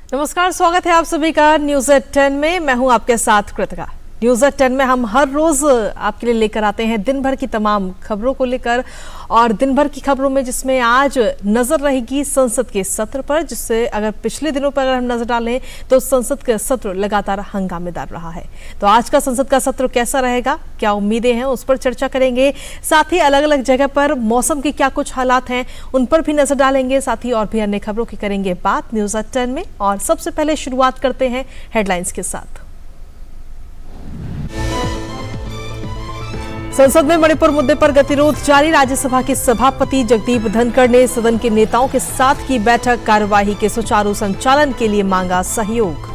नमस्कार, स्वागत है आप सभी का न्यूज एट 10 में। मैं हूं आपके साथ कृतिका। न्यूज एट 10 में हम हर रोज आपके लिए लेकर आते हैं दिन भर की तमाम खबरों को लेकर, और दिन भर की खबरों में जिसमें आज नजर रहेगी संसद के सत्र पर, जिससे अगर पिछले दिनों पर अगर हम नजर डालें तो संसद का सत्र लगातार हंगामेदार रहा है। तो आज का संसद का सत्र कैसा रहेगा, क्या उम्मीदें हैं, उस पर चर्चा करेंगे। साथ ही अलग अलग जगह पर मौसम के क्या कुछ हालात हैं उन पर भी नजर डालेंगे। साथ ही और भी अन्य खबरों की करेंगे बात न्यूज एट 10 में। और सबसे पहले शुरुआत करते हैं हेडलाइंस के साथ। संसद में मणिपुर मुद्दे पर गतिरोध जारी। राज्यसभा के सभापति जगदीप धनखड़ ने सदन के नेताओं के साथ की बैठक, कार्यवाही के सुचारू संचालन के लिए मांगा सहयोग।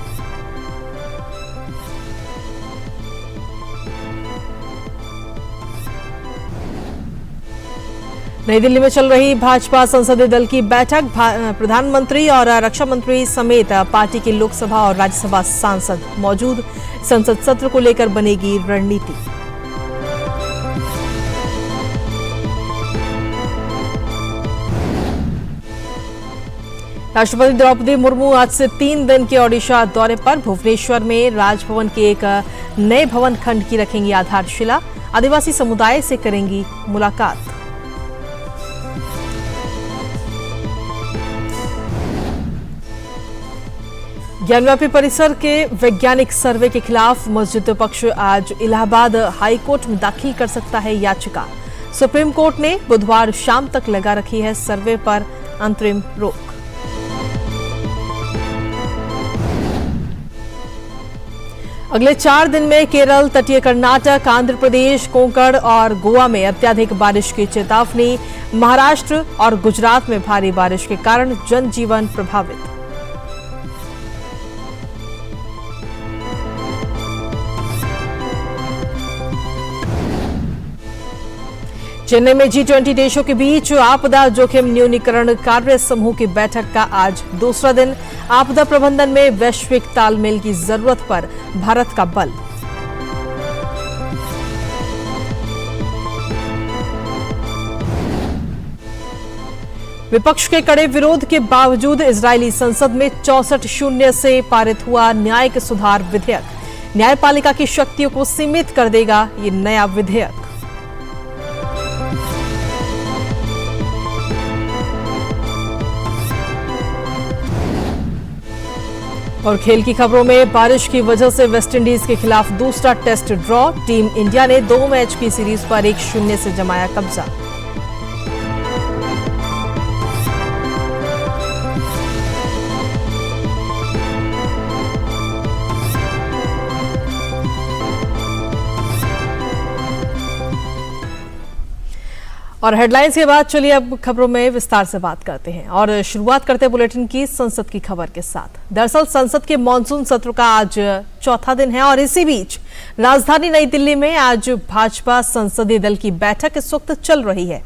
नई दिल्ली में चल रही भाजपा संसदीय दल की बैठक, प्रधानमंत्री और रक्षा मंत्री समेत पार्टी के लोकसभा और राज्यसभा सांसद मौजूद। संसद सत्र को लेकर बनेगी रणनीति। राष्ट्रपति द्रौपदी मुर्मू आज से 3 दिन के ओडिशा दौरे पर। भुवनेश्वर में राजभवन के एक नए भवन खंड की रखेंगी आधारशिला। आदिवासी समुदाय से करेंगी मुलाकात। ज्ञानव्यापी परिसर के वैज्ञानिक सर्वे के खिलाफ मस्जिद पक्ष आज इलाहाबाद हाईकोर्ट में दाखिल कर सकता है याचिका। सुप्रीम कोर्ट ने बुधवार शाम तक लगा रखी है सर्वे पर अंतरिम रोक। अगले 4 दिन में केरल, तटीय कर्नाटक, आंध्र प्रदेश, कोंकण और गोवा में अत्यधिक बारिश की चेतावनी। महाराष्ट्र और गुजरात में भारी बारिश के कारण जनजीवन प्रभावित। चेन्नई में G20 देशों के बीच आपदा जोखिम न्यूनीकरण कार्य समूह की बैठक का आज दूसरा दिन। आपदा प्रबंधन में वैश्विक तालमेल की जरूरत पर भारत का बल। विपक्ष के कड़े विरोध के बावजूद इजरायली संसद में 64-0 से पारित हुआ न्यायिक सुधार विधेयक। न्यायपालिका की शक्तियों को सीमित कर देगा ये नया विधेयक। और खेल की खबरों में बारिश की वजह से वेस्टइंडीज के खिलाफ दूसरा टेस्ट ड्रॉ। टीम इंडिया ने 2 मैच की सीरीज पर 1-0 से जमाया कब्जा। और हेडलाइंस के बाद चलिए अब खबरों में विस्तार से बात करते हैं और शुरुआत करते हैं बुलेटिन की संसद की खबर के साथ। दरअसल संसद के मॉनसून सत्र का आज चौथा दिन है और इसी बीच राजधानी नई दिल्ली में आज भाजपा संसदीय दल की बैठक इस वक्त चल रही है।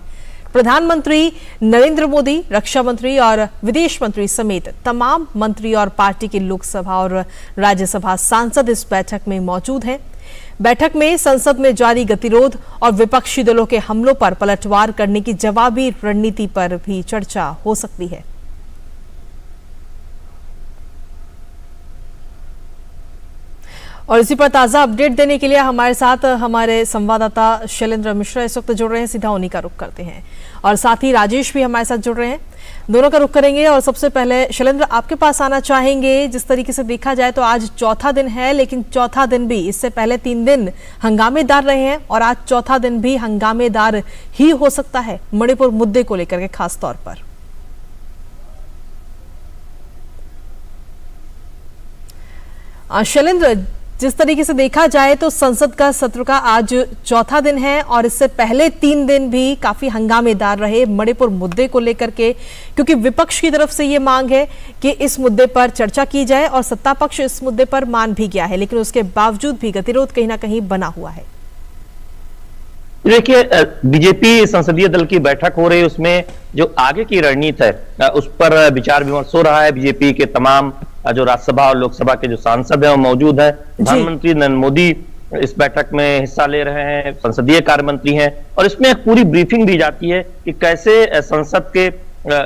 प्रधानमंत्री नरेंद्र मोदी, रक्षा मंत्री और विदेश मंत्री समेत तमाम मंत्री और पार्टी के लोकसभा और राज्यसभा सांसद इस बैठक में मौजूद हैं। बैठक में संसद में जारी गतिरोध और विपक्षी दलों के हमलों पर पलटवार करने की जवाबी रणनीति पर भी चर्चा हो सकती है। और इसी पर ताजा अपडेट देने के लिए हमारे साथ हमारे संवाददाता शैलेंद्र मिश्रा इस वक्त जुड़ रहे हैं। सीधा उन्हीं का रुख करते हैं और साथ ही राजेश भी हमारे साथ जुड़ रहे हैं। दोनों का रुख करेंगे और सबसे पहले शैलेंद्र आपके पास आना चाहेंगे। जिस तरीके से देखा जाए तो आज चौथा दिन है, लेकिन चौथा दिन भी इससे पहले 3 दिन हंगामेदार रहे हैं और आज चौथा दिन भी हंगामेदार ही हो सकता है मणिपुर मुद्दे को लेकर के खास तौर पर। शैलेंद्र, जिस तरीके से देखा जाए तो संसद का सत्र का आज चौथा दिन है और इससे पहले 3 दिन भी काफी हंगामेदार रहे मणिपुर मुद्दे को लेकर के, क्योंकि विपक्ष की तरफ से ये मांग है कि इस मुद्दे पर चर्चा की जाए और सत्ता पक्ष इस मुद्दे पर मान भी गया है, लेकिन उसके बावजूद भी गतिरोध कहीं ना कहीं बना हुआ है। देखिए, बीजेपी संसदीय दल की बैठक हो रही है, उसमें जो आगे की रणनीति है उस पर विचार विमर्श हो रहा है। बीजेपी के तमाम जो राज्यसभा और लोकसभा के जो सांसद हैं वो मौजूद है। प्रधानमंत्री नरेंद्र मोदी इस बैठक में हिस्सा ले रहे हैं, संसदीय कार्य मंत्री हैं और इसमें एक पूरी ब्रीफिंग दी जाती है कि कैसे संसद के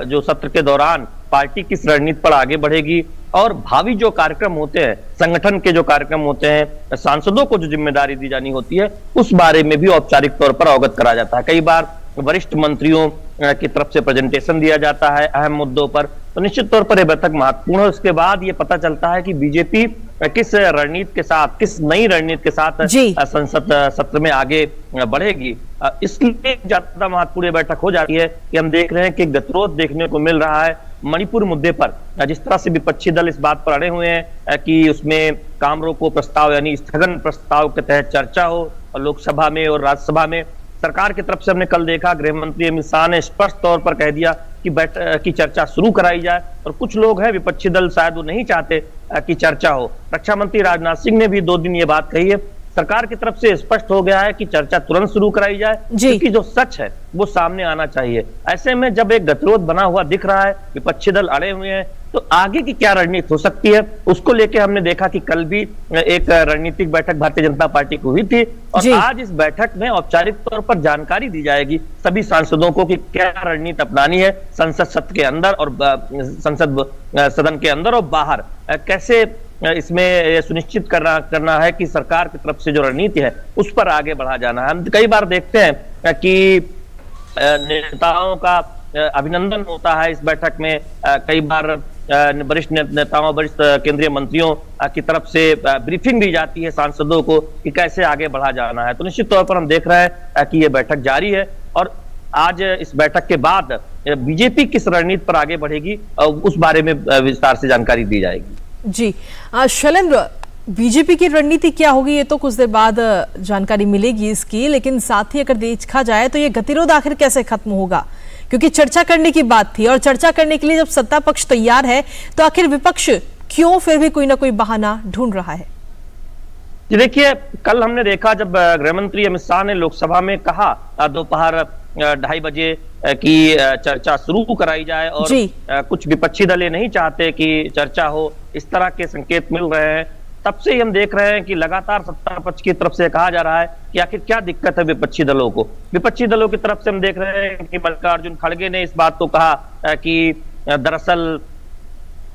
जो सत्र के दौरान पार्टी किस रणनीति पर आगे बढ़ेगी और भावी जो कार्यक्रम होते हैं, संगठन के जो कार्यक्रम होते हैं, सांसदों को जो जिम्मेदारी दी जानी होती है, उस बारे में भी औपचारिक तौर पर अवगत करा जाता है। कई बार वरिष्ठ मंत्रियों की तरफ से प्रेजेंटेशन दिया जाता है अहम मुद्दों पर, तो निश्चित तौर पर यह बैठक महत्वपूर्ण है। उसके बाद ये पता चलता है कि बीजेपी किस रणनीति के साथ, किस नई रणनीति के साथ संसद सत्र में आगे बढ़ेगी। इसलिए ज्यादा महत्वपूर्ण बैठक हो जाती है कि हम देख रहे हैं कि गतिरोध देखने को मिल रहा है मणिपुर मुद्दे पर। जिस तरह से विपक्षी दल इस बात पर अड़े हुए हैं कि उसमें काम रोको प्रस्ताव यानी स्थगन प्रस्ताव के तहत चर्चा हो, और लोकसभा में और राज्यसभा में सरकार की तरफ से हमने कल देखा, गृह मंत्री अमित शाह ने स्पष्ट तौर पर कह दिया कि बैठक की चर्चा शुरू कराई जाए। और कुछ लोग हैं विपक्षी दल, शायद वो नहीं चाहते कि चर्चा हो। रक्षा मंत्री राजनाथ सिंह ने भी 2 दिन ये बात कही है। सरकार की तरफ से स्पष्ट हो गया है कि चर्चा तुरंत शुरू कराई जाए, क्योंकि जो सच है वो सामने आना चाहिए। ऐसे में जब एक गतिरोध बना हुआ दिख रहा है, विपक्षी दल अड़े हुए हैं, तो आगे की क्या रणनीति हो सकती है, उसको लेके हमने देखा कि कल भी एक रणनीतिक बैठक भारतीय जनता पार्टी की हुई थी, और आज इस बैठक में औपचारिक तौर पर जानकारी दी जाएगी सभी सांसदों को कि क्या रणनीति अपनानी है संसद सत्र के अंदर और संसद सदन के अंदर और बाहर। कैसे इसमें सुनिश्चित करना है कि सरकार की तरफ से जो रणनीति है उस पर आगे बढ़ा जाना है। हम कई बार देखते हैं कि नेताओं का अभिनंदन होता है इस बैठक में, कई बार वरिष्ठ नेताओं, वरिष्ठ केंद्रीय मंत्रियों की तरफ से ब्रीफिंग दी जाती है सांसदों को कि कैसे आगे बढ़ा जाना है। तो निश्चित तौर पर हम देख रहे हैं कि यह बैठक जारी है, और आज इस बैठक के बाद बीजेपी किस रणनीति पर आगे बढ़ेगी उस बारे में विस्तार से जानकारी दी जाएगी। जी शैलेंद्र, बीजेपी की रणनीति क्या होगी ये तो कुछ देर बाद जानकारी मिलेगी इसकी, लेकिन साथ ही अगर देखा जाए तो ये गतिरोध आखिर कैसे खत्म होगा, क्योंकि चर्चा करने की बात थी, और चर्चा करने के लिए जब सत्ता पक्ष तैयार है तो आखिर विपक्ष क्यों फिर भी कोई ना कोई बहाना ढूंढ रहा है? जी देखिए, कल हमने देखा जब गृह मंत्री अमित शाह ने लोकसभा में कहा दोपहर 2:30 बजे की चर्चा शुरू कराई जाए, और कुछ विपक्षी दल नहीं चाहते कि चर्चा हो, इस तरह के संकेत मिल रहे हैं। तब से ही हम देख रहे हैं कि लगातार सत्ता पक्ष की तरफ से कहा जा रहा है कि आखिर क्या दिक्कत है विपक्षी दलों को। विपक्षी दलों की तरफ से हम देख रहे हैं कि मल्लिकार्जुन खड़गे ने इस बात को कहा कि दरअसल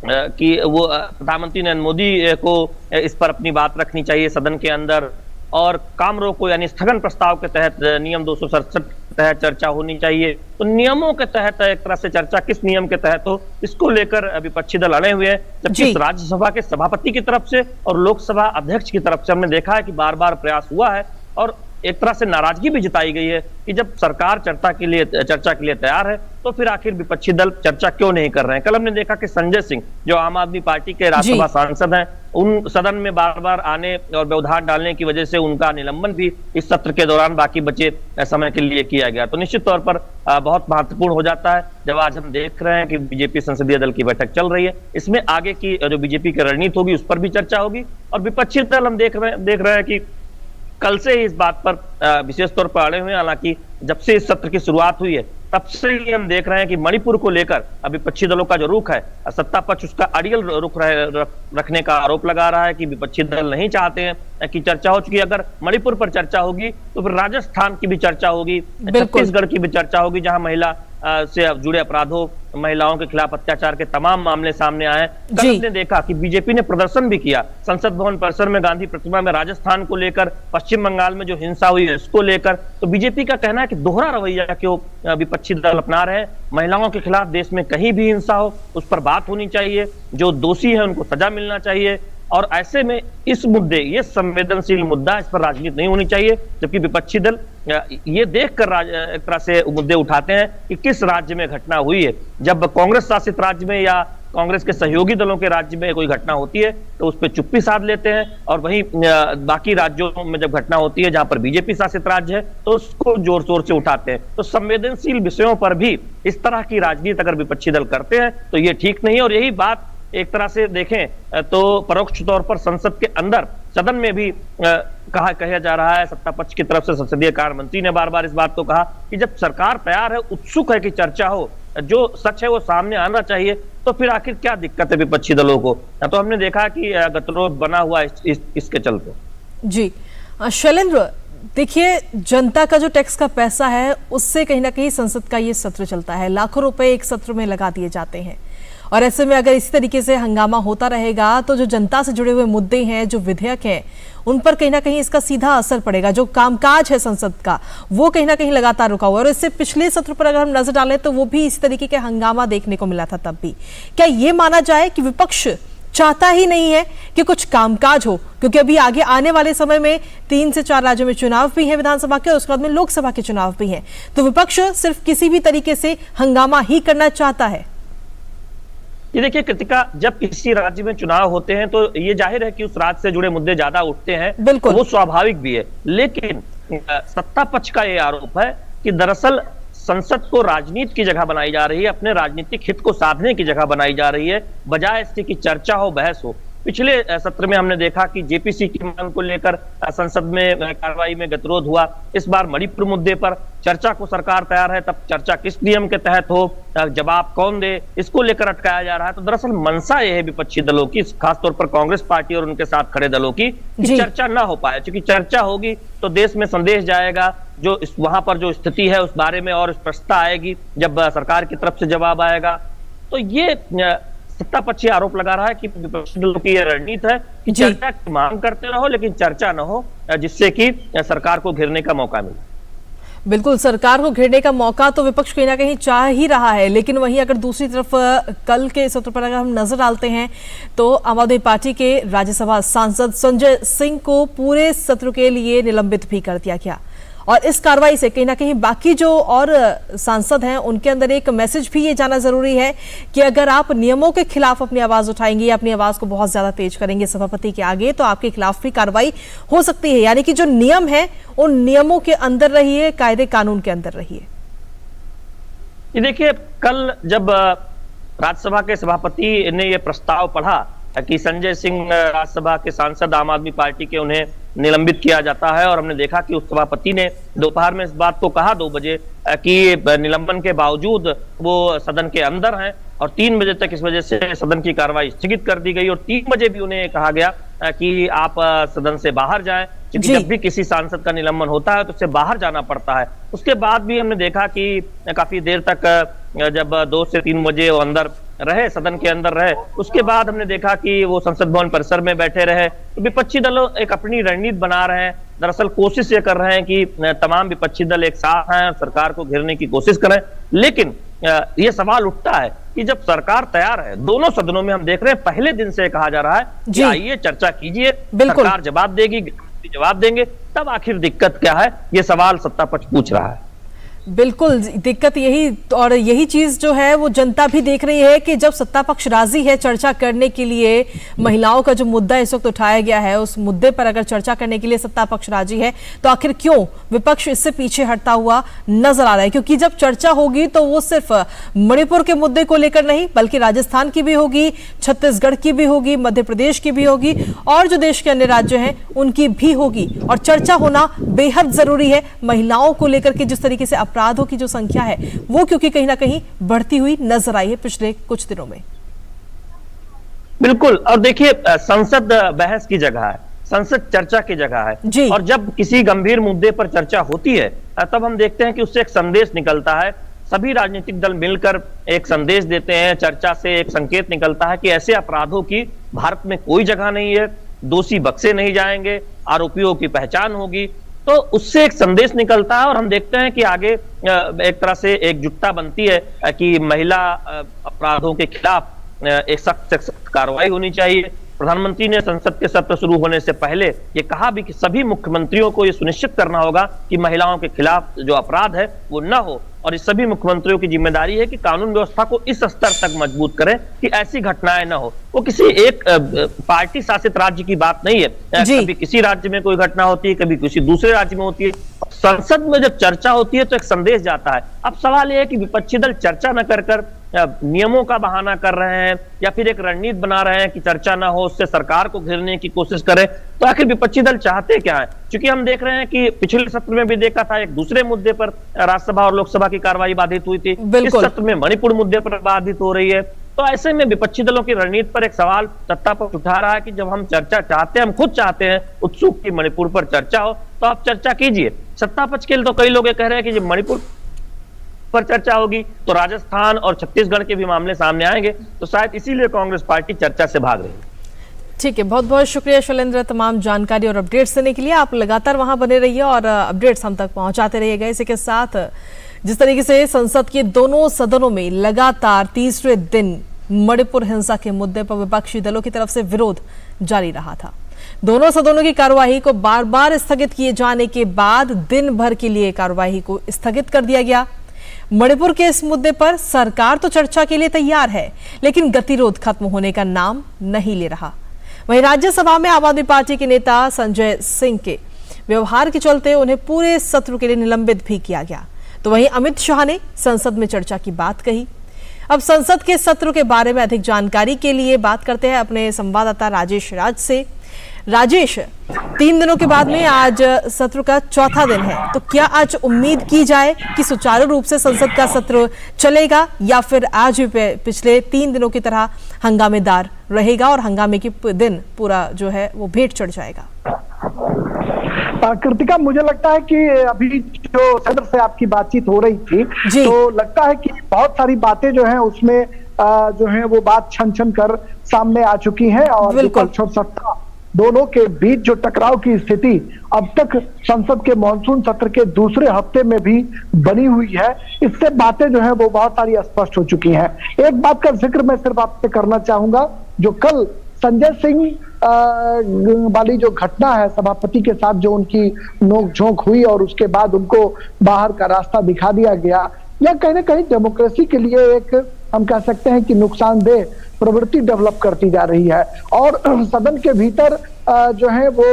कि वो प्रधानमंत्री नरेंद्र मोदी को इस पर अपनी बात रखनी चाहिए सदन के अंदर, और काम रोको यानी स्थगन प्रस्ताव के तहत नियम 267 के तहत चर्चा होनी चाहिए। तो नियमों के तहत एक तरह से चर्चा किस नियम के तहत हो, इसको लेकर विपक्षी दल अड़े हुए हैं। जबकि राज्यसभा के सभापति की तरफ से और लोकसभा अध्यक्ष की तरफ से हमने देखा है कि बार बार प्रयास हुआ है, और एक तरह से नाराजगी भी जताई गई है कि जब सरकार चर्चा के लिए तैयार है तो फिर आखिर विपक्षी दल चर्चा क्यों नहीं कर रहे हैं। कल हमने देखा कि संजय सिंह जो आम आदमी पार्टी के राज्यसभा सांसद हैं, उन सदन में बार बार आने और व्यवधान डालने की वजह से उनका निलंबन भी इस सत्र के दौरान बाकी बचे समय के लिए किया गया। तो निश्चित तौर पर बहुत महत्वपूर्ण हो जाता है जब आज हम देख रहे हैं कि बीजेपी संसदीय दल की बैठक चल रही है। इसमें आगे की जो बीजेपी की रणनीति होगी उस पर भी चर्चा होगी, और विपक्षी दल हम देख रहे हैं कि कल से ही इस बात पर विशेष तौर पर अड़े हुए हैं। हालांकि जब से इस सत्र की शुरुआत हुई है तब से ही हम देख रहे हैं कि मणिपुर को लेकर विपक्षी दलों का जो रुख है, सत्ता पक्ष उसका अड़ियल रुख रखने का आरोप लगा रहा है कि विपक्षी दल नहीं चाहते हैं कि चर्चा हो। चुकी अगर मणिपुर पर चर्चा होगी तो फिर राजस्थान की भी चर्चा होगी, छत्तीसगढ़ की भी चर्चा होगी, जहां महिला से जुड़े अपराधों, महिलाओं के खिलाफ अत्याचार के तमाम मामले सामने आए। कल हमने देखा कि बीजेपी ने प्रदर्शन भी किया संसद भवन परिसर में गांधी प्रतिमा में, राजस्थान को लेकर, पश्चिम बंगाल में जो हिंसा हुई है उसको लेकर। तो बीजेपी का कहना है कि दोहरा रवैया क्यों विपक्षी दल अपना रहे हैं। महिलाओं के खिलाफ देश में कहीं भी हिंसा हो उस पर बात होनी चाहिए, जो दोषी है उनको सजा मिलना चाहिए, और ऐसे में इस मुद्दे, ये संवेदनशील मुद्दा, इस पर राजनीति नहीं होनी चाहिए। जबकि विपक्षी दल ये देखकर एक तरह से मुद्दे उठाते हैं कि किस राज्य में घटना हुई है। जब कांग्रेस शासित राज्य में या कांग्रेस के सहयोगी दलों के राज्य में कोई घटना होती है तो उस पर चुप्पी साध लेते हैं, और वहीं बाकी राज्यों में जब घटना होती है जहां पर बीजेपी शासित राज्य है तो उसको जोर शोर से उठाते हैं। तो संवेदनशील विषयों पर भी इस तरह की राजनीति अगर विपक्षी दल करते हैं तो ये ठीक नहीं है। और यही बात एक तरह से देखें तो परोक्ष तौर पर संसद के अंदर, सदन में भी कहा जा रहा है। सत्ता पक्ष की तरफ से संसदीय कार्य मंत्री ने बार बार इस बात को कहा कि जब सरकार तैयार है, उत्सुक है कि चर्चा हो, जो सच है वो सामने आना चाहिए, तो फिर आखिर क्या दिक्कत है विपक्षी दलों को। तो हमने देखा कि गतिरोध बना हुआ इसके चलते। जी शैलेंद्र, देखिए जनता का जो टैक्स का पैसा है उससे कहीं ना कहीं संसद का ये सत्र चलता है, लाखों रुपए एक सत्र में लगा दिए जाते हैं, और ऐसे में अगर इसी तरीके से हंगामा होता रहेगा तो जो जनता से जुड़े हुए मुद्दे हैं, जो विधेयक हैं, उन पर कहीं ना कहीं इसका सीधा असर पड़ेगा। जो कामकाज है संसद का वो कहीं ना कहीं लगातार रुका हुआ है। और इससे पिछले सत्र पर अगर हम नजर डालें तो वो भी इसी तरीके के हंगामा देखने को मिला था तब भी। क्या ये माना जाए कि विपक्ष चाहता ही नहीं है कि कुछ कामकाज हो, क्योंकि अभी आगे आने वाले समय में 3 से 4 राज्यों में चुनाव भी है विधानसभा के, और उसके बाद में लोकसभा के चुनाव भी हैं, तो विपक्ष सिर्फ किसी भी तरीके से हंगामा ही करना चाहता है? ये देखिए कृतिका, जब किसी राज्य में चुनाव होते हैं तो ये जाहिर है कि उस राज्य से जुड़े मुद्दे ज्यादा उठते हैं, बिल्कुल वो स्वाभाविक भी है। लेकिन सत्ता पक्ष का ये आरोप है कि दरअसल संसद को राजनीति की जगह बनाई जा रही है, अपने राजनीतिक हित को साधने की जगह बनाई जा रही है, बजाय इसके कि चर्चा हो, बहस हो। पिछले सत्र में हमने देखा कि जेपीसी की मांग को लेकर संसद में कार्रवाई में गतिरोध हुआ। इस बार मणिपुर मुद्दे पर चर्चा को सरकार तैयार है, तब चर्चा किस नियम के तहत हो, जवाब कौन दे, इसको लेकर अटकाया जा रहा है। तो दरअसल मंशा यह है विपक्षी दलों की, खासतौर पर कांग्रेस पार्टी और उनके साथ खड़े दलों की, कि चर्चा ना हो पाए। क्योंकि चर्चा होगी तो देश में संदेश जाएगा, जो वहां पर जो स्थिति है उस बारे में और स्पष्टता आएगी जब सरकार की तरफ से जवाब आएगा। तो ये सत्ता पक्षी आरोप लगा रहा है कि विपक्षी दलों की यह रणनीति है कि चर्चा की मांग करते रहो लेकिन चर्चा न हो, जिससे कि सरकार को घेरने का मौका मिले। बिल्कुल, सरकार को घेरने का मौका तो विपक्ष कहीं ना कहीं चाह ही रहा है, लेकिन वहीं अगर दूसरी तरफ कल के सत्र पर अगर हम नजर डालते हैं तो आम आदमी पार्टी के राज्यसभा सांसद संजय सिंह को पूरे सत्र के लिए निलंबित भी कर दिया गया। और इस कार्रवाई से कहीं ना कहीं बाकी जो और सांसद हैं उनके अंदर एक मैसेज भी ये जाना जरूरी है कि अगर आप नियमों के खिलाफ अपनी आवाज उठाएंगे या अपनी आवाज को बहुत ज्यादा तेज करेंगे सभापति के आगे, तो आपके खिलाफ भी कार्रवाई हो सकती है। यानी कि जो नियम है उन नियमों के अंदर रहिए, कायदे कानून के अंदर रहिए। ये देखिए, कल जब राज्यसभा के सभापति ने यह प्रस्ताव पढ़ा कि संजय सिंह राज्यसभा के सांसद आम आदमी पार्टी के, उन्हें निलंबित किया जाता है, और हमने देखा कि उस सभापति ने दोपहर में इस बात को कहा 2 बजे कि निलंबन के बावजूद वो सदन के अंदर हैं, और 3 बजे तक इस वजह से सदन की कार्रवाई स्थगित कर दी गई। और 3 बजे भी उन्हें कहा गया कि आप सदन से बाहर जाएं, क्योंकि जब भी किसी सांसद का निलंबन होता है तो उससे बाहर जाना पड़ता है। उसके बाद भी हमने देखा कि काफी देर तक, जब 2 से 3 बजे वो अंदर रहे, सदन के अंदर रहे, उसके बाद हमने देखा कि वो संसद भवन परिसर में बैठे रहे। तो विपक्षी दल एक अपनी रणनीति बना रहे हैं, दरअसल कोशिश ये कर रहे हैं कि तमाम विपक्षी दल एक साथ हैं और सरकार को घेरने की कोशिश करें। लेकिन ये सवाल उठता है कि जब सरकार तैयार है, दोनों सदनों में हम देख रहे हैं पहले दिन से कहा जा रहा है कि आइए चर्चा कीजिए, सरकार जवाब देगी, जवाब देंगे, तब आखिर दिक्कत क्या है, ये सवाल सत्ता पक्ष पूछ रहा है। बिल्कुल, दिक्कत यही, और यही चीज जो है वो जनता भी देख रही है कि जब सत्ता पक्ष राजी है चर्चा करने के लिए, महिलाओं का जो मुद्दा इस वक्त उठाया गया है उस मुद्दे पर अगर चर्चा करने के लिए सत्ता पक्ष राजी है, तो आखिर क्यों विपक्ष इससे पीछे हटता हुआ नजर आ रहा है? क्योंकि जब चर्चा होगी तो वो सिर्फ मणिपुर के मुद्दे को लेकर नहीं, बल्कि राजस्थान की भी होगी, छत्तीसगढ़ की भी होगी, मध्य प्रदेश की भी होगी, और जो देश के अन्य राज्य हैं उनकी भी होगी। और चर्चा होना बेहद जरूरी है महिलाओं को लेकर के, जिस तरीके से अपराधों की जो संख्या है वो क्योंकि कहीं ना कहीं बढ़ती हुई नजर आई है पिछले कुछ दिनों में। बिल्कुल, और देखिए संसद बहस की जगह है, संसद चर्चा की जगह है, और जब किसी गंभीर मुद्दे पर चर्चा होती है तब हम देखते हैं कि उससे एक संदेश निकलता है। सभी राजनीतिक दल मिलकर एक संदेश देते हैं, चर्चा से एक संकेत निकलता है कि ऐसे अपराधों की भारत में कोई जगह नहीं है, दोषी बख्शे नहीं जाएंगे, आरोपियों की पहचान होगी। तो उससे एक संदेश निकलता है, और हम देखते हैं कि आगे एक तरह से एकजुटता बनती है कि महिला अपराधों के खिलाफ एक सख्त कार्रवाई होनी चाहिए। प्रधानमंत्री ने संसद के सत्र शुरू होने से पहले ये कहा भी कि सभी मुख्यमंत्रियों को ये सुनिश्चित करना होगा कि महिलाओं के खिलाफ जो अपराध है वो न हो, और इस सभी मुख्यमंत्रियों की जिम्मेदारी है कि कानून व्यवस्था को इस स्तर तक मजबूत करें कि ऐसी घटनाएं न हो। वो किसी एक पार्टी शासित राज्य की बात नहीं है, कभी किसी राज्य में कोई घटना होती है, कभी किसी दूसरे राज्य में होती है। संसद में जब चर्चा होती है तो एक संदेश जाता है। अब सवाल यह है कि विपक्षी दल चर्चा न कर नियमों का बहाना कर रहे हैं, या फिर एक रणनीति बना रहे हैं कि चर्चा ना हो, उससे सरकार को घेरने की कोशिश करें। तो आखिर विपक्षी दल चाहते क्या है? क्योंकि हम देख रहे हैं कि पिछले सत्र में भी देखा था एक दूसरे मुद्दे पर राज्यसभा और लोकसभा की कार्रवाई बाधित हुई थी, इस सत्र में मणिपुर मुद्दे पर बाधित हो रही है। तो ऐसे में विपक्षी दलों की रणनीति पर एक सवाल सत्ता पक्ष उठा रहा है कि जब हम चर्चा चाहते हैं, हम खुद चाहते हैं उत्सुक की मणिपुर पर चर्चा हो, तो आप चर्चा कीजिए। सत्ता पक्ष के लिए तो कई लोग कह रहे हैं कि जब मणिपुर पर चर्चा होगी तो राजस्थान और छत्तीसगढ़ के भी मामले सामने आएंगे, तो शायद इसीलिए कांग्रेस पार्टी चर्चा से भाग रही है। ठीक है, बहुत बहुत शुक्रिया शैलेंद्र, तमाम जानकारी और अपडेट्स देने के लिए। आप लगातार वहां बने रहिए और अपडेट्स हम तक पहुंचाते रहिएगा। इसी के साथ जिस तरीके से संसद के दोनों सदनों में लगातार तीसरे दिन मणिपुर हिंसा के मुद्दे पर विपक्षी दलों की तरफ से विरोध जारी रहा था। दोनों सदनों की कार्यवाही को बार बार स्थगित किए जाने के बाद दिन भर के लिए कार्यवाही को स्थगित कर दिया गया। मणिपुर के इस मुद्दे पर सरकार तो चर्चा के लिए तैयार है, लेकिन गतिरोध खत्म होने का नाम नहीं ले रहा। वहीं राज्यसभा में आम आदमी पार्टी के नेता संजय सिंह के व्यवहार के चलते उन्हें पूरे सत्र के लिए निलंबित भी किया गया। तो वहीं अमित शाह ने संसद में चर्चा की बात कही। अब संसद के सत्र के बारे में अधिक जानकारी के लिए बात करते हैं अपने संवाददाता राजेश राज से। राजेश, 3 दिनों के बाद में आज सत्र का चौथा दिन है, तो क्या आज उम्मीद की जाए कि सुचारू रूप से संसद का सत्र चलेगा या फिर आज भी पिछले 3 दिनों की तरह हंगामेदार रहेगा और हंगामे की दिन पूरा जो है वो भेंट चढ़ जाएगा? कृतिका, मुझे लगता है कि अभी जो सदर से आपकी बातचीत हो रही थी तो लगता है कि बहुत सारी बातें जो हैं उसमें जो है वो बात छन छन कर सामने आ चुकी हैं और विपक्ष और सत्ता दोनों के बीच जो टकराव की स्थिति अब तक संसद के मॉनसून सत्र के दूसरे हफ्ते में भी बनी हुई है, इससे बातें जो है वो बहुत सारी स्पष्ट हो चुकी हैं। एक बात का जिक्र मैं सिर्फ आपसे करना चाहूंगा, जो कल संजय सिंह वाली जो घटना है, सभापति के साथ जो उनकी नोकझोंक हुई और उसके बाद उनको बाहर का रास्ता दिखा दिया गया, यह कहीं ना कहीं डेमोक्रेसी के लिए एक हम कह सकते हैं कि नुकसानदेह प्रवृत्ति डेवलप करती जा रही है। और सदन के भीतर जो है वो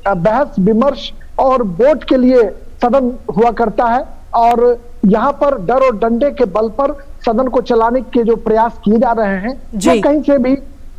बहस विमर्श और वोट के लिए सदन हुआ करता है और यहाँ पर डर और डंडे के बल पर सदन को चलाने के जो प्रयास किए जा रहे हैं वो कहीं से भी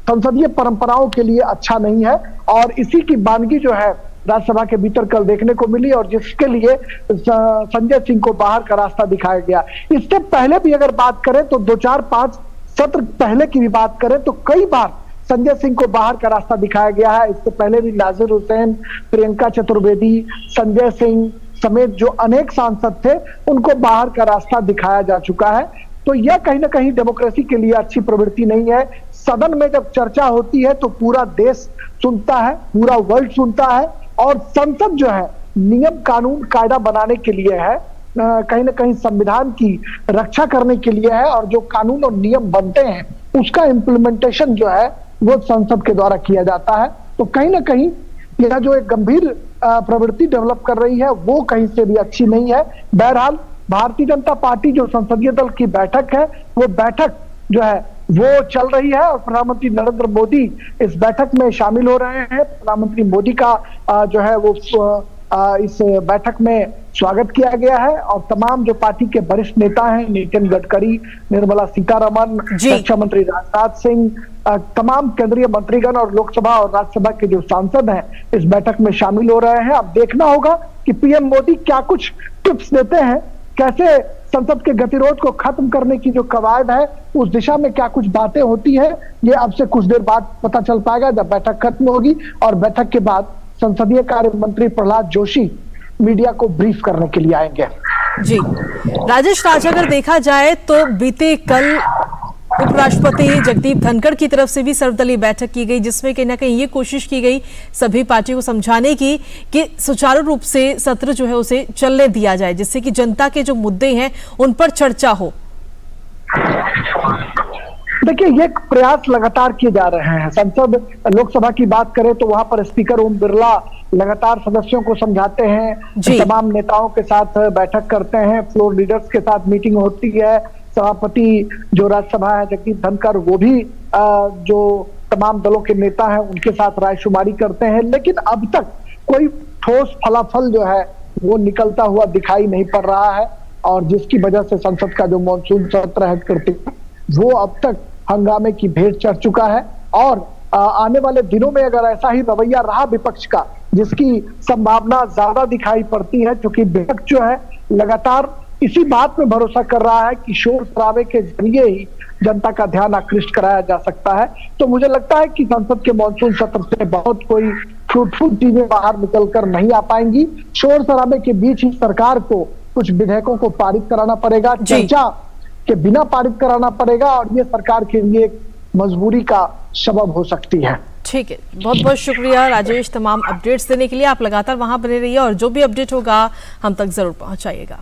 संसदीय परंपराओं के लिए अच्छा नहीं है। और इसी की वानगी जो है राज्यसभा के भीतर कल देखने को मिली और जिसके लिए संजय सिंह को बाहर का रास्ता दिखाया गया। इससे पहले भी अगर बात करें तो 2-4-5 सत्र पहले की भी बात करें तो कई बार संजय सिंह को बाहर का रास्ता दिखाया गया है। इससे पहले भी नाजिर हुसैन, प्रियंका चतुर्वेदी, संजय सिंह समेत जो अनेक सांसद थे उनको बाहर का रास्ता दिखाया जा चुका है। तो यह कहीं ना कहीं डेमोक्रेसी के लिए अच्छी प्रवृत्ति नहीं है। सदन में जब चर्चा होती है तो पूरा देश सुनता है, पूरा वर्ल्ड सुनता है और संसद जो है नियम कानून कायदा बनाने के लिए है, कहीं ना कहीं संविधान की रक्षा करने के लिए है और जो कानून और नियम बनते हैं उसका इम्प्लीमेंटेशन जो है वो संसद के द्वारा किया जाता है। तो कहीं ना कहीं यह जो एक गंभीर प्रवृत्ति डेवलप कर रही है वो कहीं से भी अच्छी नहीं है। बहरहाल भारतीय जनता पार्टी जो संसदीय दल की बैठक है वो बैठक जो है वो चल रही है और प्रधानमंत्री नरेंद्र मोदी इस बैठक में शामिल हो रहे हैं। प्रधानमंत्री मोदी का जो है वो इस बैठक में स्वागत किया गया है और तमाम जो पार्टी के वरिष्ठ नेता हैं, नितिन गडकरी, निर्मला सीतारमण, रक्षा मंत्री राजनाथ सिंह, तमाम केंद्रीय मंत्रीगण और लोकसभा और राज्यसभा के जो सांसद हैं इस बैठक में शामिल हो रहे हैं। अब देखना होगा कि पीएम मोदी क्या कुछ टिप्स देते हैं, कैसे संसद के गतिरोध को खत्म करने की जो कवायद है उस दिशा में क्या कुछ बातें होती है, ये अब से कुछ देर बाद पता चल पाएगा जब बैठक खत्म होगी। और बैठक के बाद संसदीय कार्य मंत्री प्रहलाद जोशी मीडिया को ब्रीफ करने के लिए आएंगे। जी राजेश राज, अगर देखा जाए तो बीते कल उपराष्ट्रपति जगदीप धनखड़ की तरफ से भी सर्वदलीय बैठक की गई जिसमें कहीं ना कहीं ये कोशिश की गई सभी पार्टियों को समझाने की कि सुचारू रूप से सत्र जो है उसे चलने दिया जाए जिससे कि जनता के जो मुद्दे हैं उन पर चर्चा हो। देखिए, ये प्रयास लगातार किए जा रहे हैं। संसद लोकसभा की बात करें तो वहां पर स्पीकर ओम बिरला लगातार सदस्यों को समझाते हैं, तमाम नेताओं के साथ बैठक करते हैं, फ्लोर लीडर्स के साथ मीटिंग होती है, सभापति जो राज्यसभा है जगदीप धनखड़ वो भी जो तमाम दलों के नेता हैं उनके साथ रायशुमारी करते हैं। लेकिन अब तक कोई ठोस फलाफल जो है वो निकलता हुआ दिखाई नहीं पड़ रहा है और जिसकी वजह से संसद का जो मॉनसून सत्र है वो अब तक हंगामे की भेंट चढ़ चुका है। और आने वाले दिनों में अगर ऐसा ही रवैया रहा विपक्ष का, जिसकी संभावना ज्यादा दिखाई पड़ती है क्योंकि विपक्ष जो है लगातार इसी बात में भरोसा कर रहा है कि शोर शराबे के जरिए ही जनता का ध्यान आकृष्ट कराया जा सकता है, तो मुझे लगता है कि संसद के मॉनसून सत्र से बहुत कोई फ्रूटफुल चीजें बाहर निकलकर नहीं आ पाएंगी। शोर शराबे के बीच ही सरकार को कुछ विधेयकों को पारित कराना पड़ेगा, चर्चा के बिना पारित कराना पड़ेगा, और ये सरकार के लिए एक मजबूरी का सबब हो सकती है। ठीक है, बहुत बहुत शुक्रिया राजेश तमाम अपडेट्स देने के लिए। आप लगातार वहां बने रहिए और जो भी अपडेट होगा हम तक जरूर पहुंचाइएगा।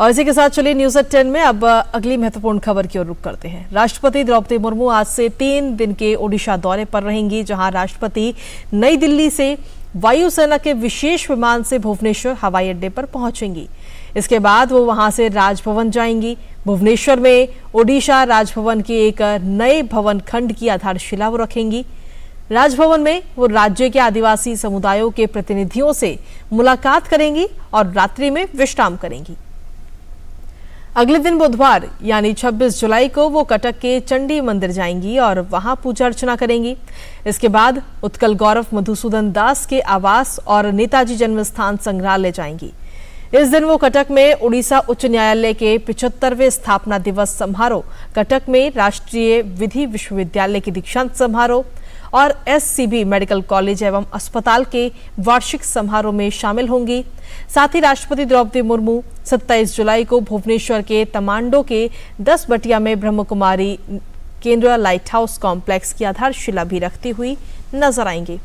और इसी के साथ चलिए न्यूज़ एट 10 में अब अगली महत्वपूर्ण खबर की ओर रुख करते हैं। राष्ट्रपति द्रौपदी मुर्मू आज से 3 दिन के ओडिशा दौरे पर रहेंगी, जहां राष्ट्रपति नई दिल्ली से वायुसेना के विशेष विमान से भुवनेश्वर हवाई अड्डे पर पहुंचेंगी। इसके बाद वो वहां से राजभवन जाएंगी। भुवनेश्वर में ओडिशा राजभवन के एक नए भवन खंड की आधारशिला वो रखेंगी। राजभवन में वो राज्य के आदिवासी समुदायों के प्रतिनिधियों से मुलाकात करेंगी और रात्रि में विश्राम करेंगी। अगले दिन बुधवार यानी 26 जुलाई को वो कटक के चंडी मंदिर जाएंगी और वहां पूजा अर्चना करेंगी। इसके बाद उत्कल गौरव मधुसूदन दास के आवास और नेताजी जन्म स्थान संग्रहालय जाएंगी। इस दिन वो कटक में उड़ीसा उच्च न्यायालय के 75वें स्थापना दिवस समारोह, कटक में राष्ट्रीय विधि विश्वविद्यालय के दीक्षांत समारोह और SCB मेडिकल कॉलेज एवं अस्पताल के वार्षिक समारोह में शामिल होंगी। साथ ही राष्ट्रपति द्रौपदी मुर्मू 27 जुलाई को भुवनेश्वर के तमांडो के 10 बटिया में ब्रह्मकुमारी केंद्रीय लाइट हाउस कॉम्प्लेक्स की आधारशिला भी रखती हुई नजर आएंगी।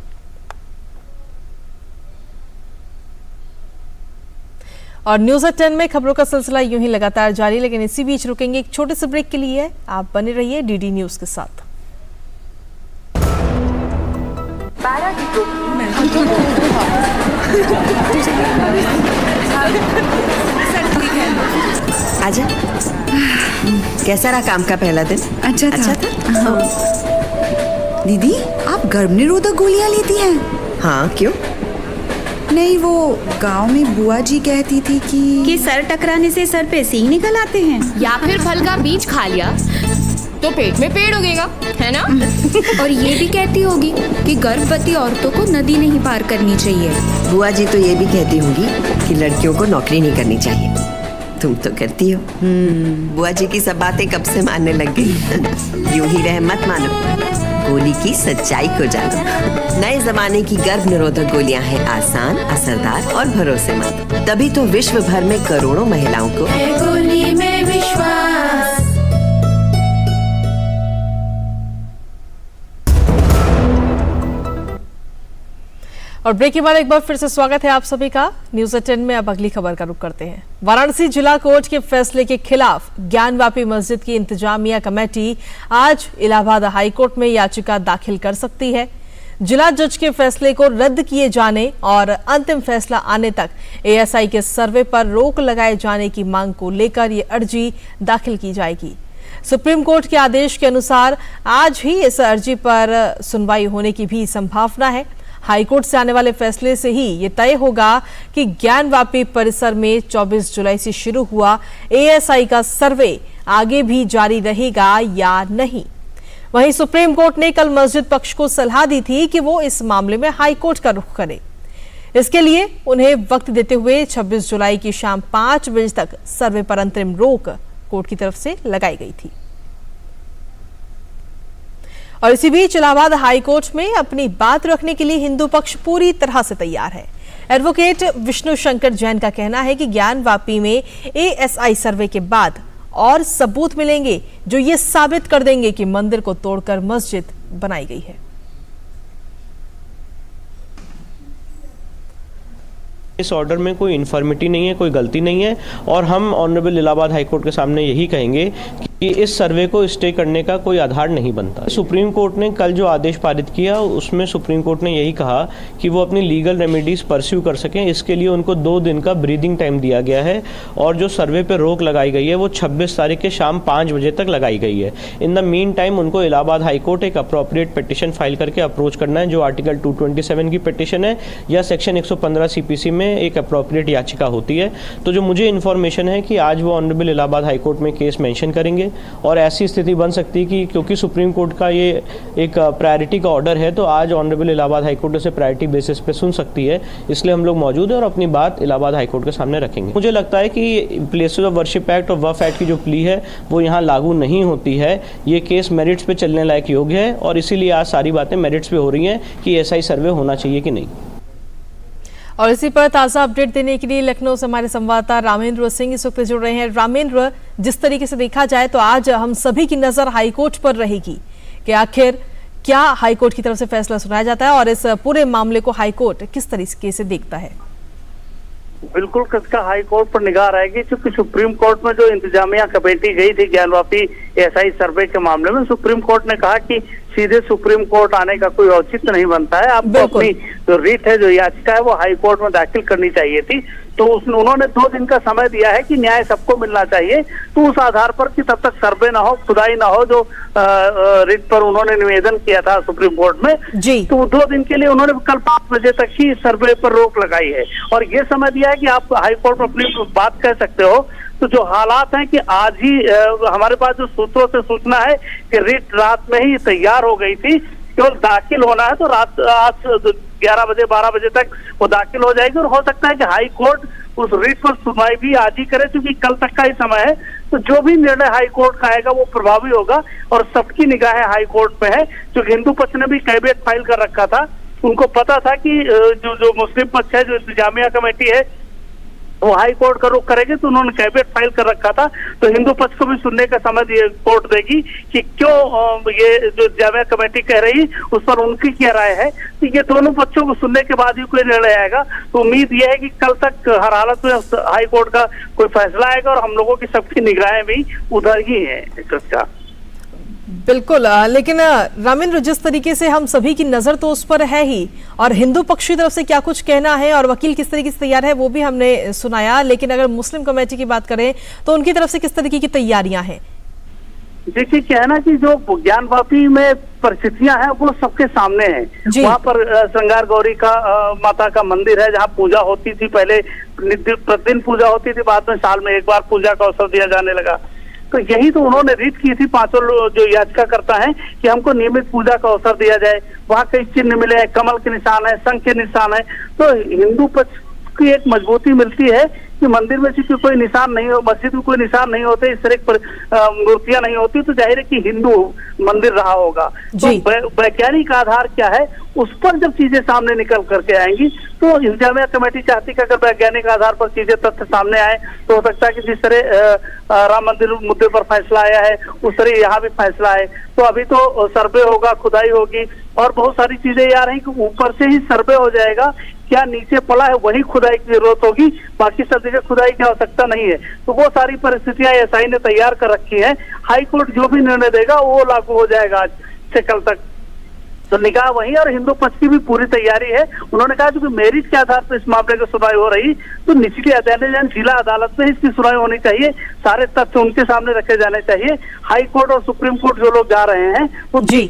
और न्यूज़ एट 10 में खबरों का सिलसिला यूं ही लगातार जारी, लेकिन इसी बीच रुकेंगे एक छोटे से ब्रेक के लिए। आप बने रहिए DD न्यूज के साथ। आजा। कैसा रहा काम का पहला दिन? अच्छा था। दीदी, आप गर्भ निरोधक गोलियां लेती हैं? हाँ, क्यों? नहीं, वो गांव में बुआ जी कहती थी कि सर टकराने से सर पे सींग निकल आते हैं, या फिर फल का बीज खा लिया तो पेट में पेड़ उगेगा, है ना? और ये भी कहती होगी कि गर्भवती औरतों को नदी नहीं पार करनी चाहिए। बुआ जी तो ये भी कहती होंगी कि लड़कियों को नौकरी नहीं करनी चाहिए। तुम तो करती हो। बुआ जी की सब बातें कब से मानने लग गई। यूं ही रह मत मानो, गोली की सच्चाई को जानो। नए जमाने की गर्भ निरोधक गोलियां हैं आसान, असरदार और भरोसेमंद। तभी तो विश्व भर में करोड़ों महिलाओं को गोली में विश्वास। और ब्रेक के बाद एक बार फिर से स्वागत है आप सभी का न्यूज़ एट 10 में। अब अगली खबर का रुख करते हैं। वाराणसी जिला कोर्ट के फैसले के खिलाफ ज्ञानवापी मस्जिद की इंतजामिया कमेटी आज इलाहाबाद हाईकोर्ट में याचिका दाखिल कर सकती है। जिला जज के फैसले को रद्द किए जाने और अंतिम फैसला आने तक ASI के सर्वे पर रोक लगाए जाने की मांग को लेकर ये अर्जी दाखिल की जाएगी। सुप्रीम कोर्ट के आदेश के अनुसार आज ही इस अर्जी पर सुनवाई होने की भी संभावना है। हाईकोर्ट से आने वाले फैसले से ही ये तय होगा कि ज्ञानवापी परिसर में 24 जुलाई से शुरू हुआ ASI का सर्वे आगे भी जारी रहेगा या नहीं। वहीं सुप्रीम कोर्ट ने कल मस्जिद पक्ष को सलाह दी थी कि वो इस मामले में हाईकोर्ट का रुख करे। इसके लिए उन्हें वक्त देते हुए 26 जुलाई की शाम 5 बजे तक सर्वे पर अंतरिम रोक कोर्ट की तरफ से लगाई गई थी। और इसी बीच इलाहाबाद हाईकोर्ट में अपनी बात रखने के लिए हिंदू पक्ष पूरी तरह से तैयार है। एडवोकेट विष्णु शंकर जैन का कहना है कि ज्ञानवापी में ASI सर्वे के बाद और सबूत मिलेंगे जो ये साबित कर देंगे कि मंदिर को तोड़कर मस्जिद बनाई गई है। इस ऑर्डर में कोई इन्फॉर्मिटी नहीं है, कोई गलती नहीं है और हम ऑनरेबल इलाहाबाद हाईकोर्ट के सामने यही कहेंगे कि इस सर्वे को स्टे करने का कोई आधार नहीं बनता। सुप्रीम कोर्ट ने कल जो आदेश पारित किया उसमें सुप्रीम कोर्ट ने यही कहा कि वो अपनी लीगल रेमेडीज परस्यू कर सकें। इसके लिए उनको 2 दिन का ब्रीदिंग टाइम दिया गया है और जो सर्वे पर रोक लगाई गई है वो 26 तारीख के शाम 5 बजे तक लगाई गई है। इन द मीन टाइम उनको इलाहाबाद हाईकोर्ट एक अप्रोप्रिएट पिटिशन फाइल करके अप्रोच करना है, जो आर्टिकल 227 की पिटिशन है या सेक्शन 115 CPC में एक अप्रोप्रिएट याचिका होती है। तो जो मुझे इन्फॉर्मेशन है कि आज वो ऑनरेबल इलाहाबाद हाईकोर्ट में केस मेंशन करेंगे और ऐसी स्थिति बन सकती है कि क्योंकि सुप्रीम कोर्ट का ये एक प्रायोरिटी का ऑर्डर है तो आज ऑनरेबल इलाहाबाद हाईकोर्ट उसे प्रायोरिटी बेसिस पे सुन सकती है। इसलिए हम लोग मौजूद हैं और अपनी बात इलाहाबाद हाईकोर्ट के सामने रखेंगे। मुझे लगता है कि प्लेसेस ऑफ वर्शिप एक्ट और वक्फ एक्ट की जो प्ली है वो यहाँ लागू नहीं होती है। ये केस मेरिट्स पे चलने लायक योग्य है और इसीलिए आज सारी बातें मेरिट्स पे हो रही हैं कि ASI सर्वे होना चाहिए कि नहीं। और इसी पर ताजा अपडेट देने के लिए लखनऊ से हमारे संवाददाता रामेंद्र सिंह इस वक्त जुड़ रहे हैं। रामेंद्र, जिस तरीके से देखा जाए तो आज हम सभी की नजर हाईकोर्ट पर रहेगी कि आखिर क्या हाईकोर्ट की तरफ से फैसला सुनाया जाता है और इस पूरे मामले को हाईकोर्ट किस तरीके से देखता है। बिल्कुल कसका हाई कोर्ट पर निगाह रहेगी, क्योंकि सुप्रीम कोर्ट में जो इंतजामिया कमेटी गई थी ज्ञानवापी एसआई सर्वे के मामले में, सुप्रीम कोर्ट ने कहा कि सीधे सुप्रीम कोर्ट आने का कोई औचित्य नहीं बनता है, आपको अपनी जो रिट है, जो याचिका है, वो हाई कोर्ट में दाखिल करनी चाहिए थी। तो उन्होंने 2 दिन का समय दिया है कि न्याय सबको मिलना चाहिए, तो उस आधार पर कि तब तक सर्वे ना हो, खुदाई ना हो, जो रिट पर उन्होंने निवेदन किया था सुप्रीम कोर्ट में जी। तो 2 दिन के लिए उन्होंने कल 5 बजे तक ही सर्वे पर रोक लगाई है और ये समय दिया है कि आप हाई कोर्ट में अपनी बात कह सकते हो। तो जो हालात हैं कि आज ही हमारे पास जो सूत्रों से सूचना है कि रिट रात में ही तैयार हो गई थी, केवल दाखिल होना है, तो रात आज 11 बजे 12 बजे तक वो दाखिल हो जाएगी और हो सकता है कि हाई कोर्ट उस रिट पर सुनवाई भी आज ही करे, क्योंकि कल तक का ही समय है। तो जो भी निर्णय हाई कोर्ट का आएगा वो प्रभावी होगा और सबकी निगाहें हाई कोर्ट पे है, क्योंकि हिंदू पक्ष ने भी कैविएट फाइल कर रखा था। उनको पता था कि जो मुस्लिम पक्ष है, जो इंतजामिया कमेटी है, वो हाई कोर्ट का रुख करेगी, तो उन्होंने कैविएट फाइल कर रखा था। तो हिंदू पक्ष को भी सुनने का समय कोर्ट देगी कि क्यों ये जो जामिया कमेटी कह रही उस पर उनकी क्या राय है। तो ये दोनों पक्षों को सुनने के बाद ही कोई निर्णय आएगा। तो उम्मीद ये है कि कल तक हर हालत में हाई कोर्ट का कोई फैसला आएगा और हम लोगों की सबकी निगाहें भी उधर ही है इसका। बिल्कुल, लेकिन रामेंद्र, जिस तरीके से हम सभी की नजर तो उस पर है ही, और हिंदू पक्ष की तरफ से क्या कुछ कहना है और वकील किस तरीके से तैयार है वो भी हमने सुनाया, लेकिन अगर मुस्लिम कमेटी की बात करें तो उनकी तरफ से किस तरीके की तैयारियां हैं? देखिए, क्या है ना कि जो ज्ञानवापी में परिस्थितियां हैं वो सबके सामने है। वहाँ पर श्रृंगार गौरी का माता का मंदिर है, जहाँ पूजा होती थी, पहले प्रतिदिन पूजा होती थी, बाद में साल में एक बार पूजा का अवसर दिया जाने लगा। तो यही तो उन्होंने रीत की थी, 5 जो याचिका करता है कि हमको नियमित पूजा का अवसर दिया जाए। वहाँ कई चिन्ह मिले हैं, कमल के निशान है, शंख के निशान है। तो हिंदू पक्ष की एक मजबूती मिलती है कि मंदिर में चूंकि कोई निशान नहीं हो, मस्जिद में कोई निशान नहीं होते, इस तरह की मूर्तियां नहीं होती, तो जाहिर है कि हिंदू मंदिर रहा होगा। तो वैज्ञानिक आधार क्या है, उस पर जब चीजें सामने निकल करके आएंगी तो इंतजामिया कमेटी चाहती है कि अगर वैज्ञानिक आधार पर चीजें तथ्य सामने आए तो हो सकता है कि जिस तरह राम मंदिर मुद्दे पर फैसला आया है उस तरह यहाँ भी फैसला आए। तो अभी तो सर्वे होगा, खुदाई होगी और बहुत सारी चीजें आ रही कि ऊपर से ही सर्वे हो जाएगा, क्या नीचे पड़ा है वही खुदाई की जरूरत होगी, बाकी सब जगह खुदाई की आवश्यकता नहीं है। तो वो सारी परिस्थितियां एसआई ने तैयार कर रखी है। हाई कोर्ट जो भी निर्णय देगा वो लागू हो जाएगा आज से कल तक। तो निगाह वही, और हिंदू पक्ष की भी पूरी तैयारी है। उन्होंने कहा कि मेरिट के आधार पर इस मामले की सुनवाई हो रही तो निचली अदालत, जिला अदालत में इसकी सुनवाई होनी चाहिए, सारे तथ्य उनके सामने रखे जाने चाहिए। हाई कोर्ट और सुप्रीम कोर्ट जो लोग जा रहे हैं वो जी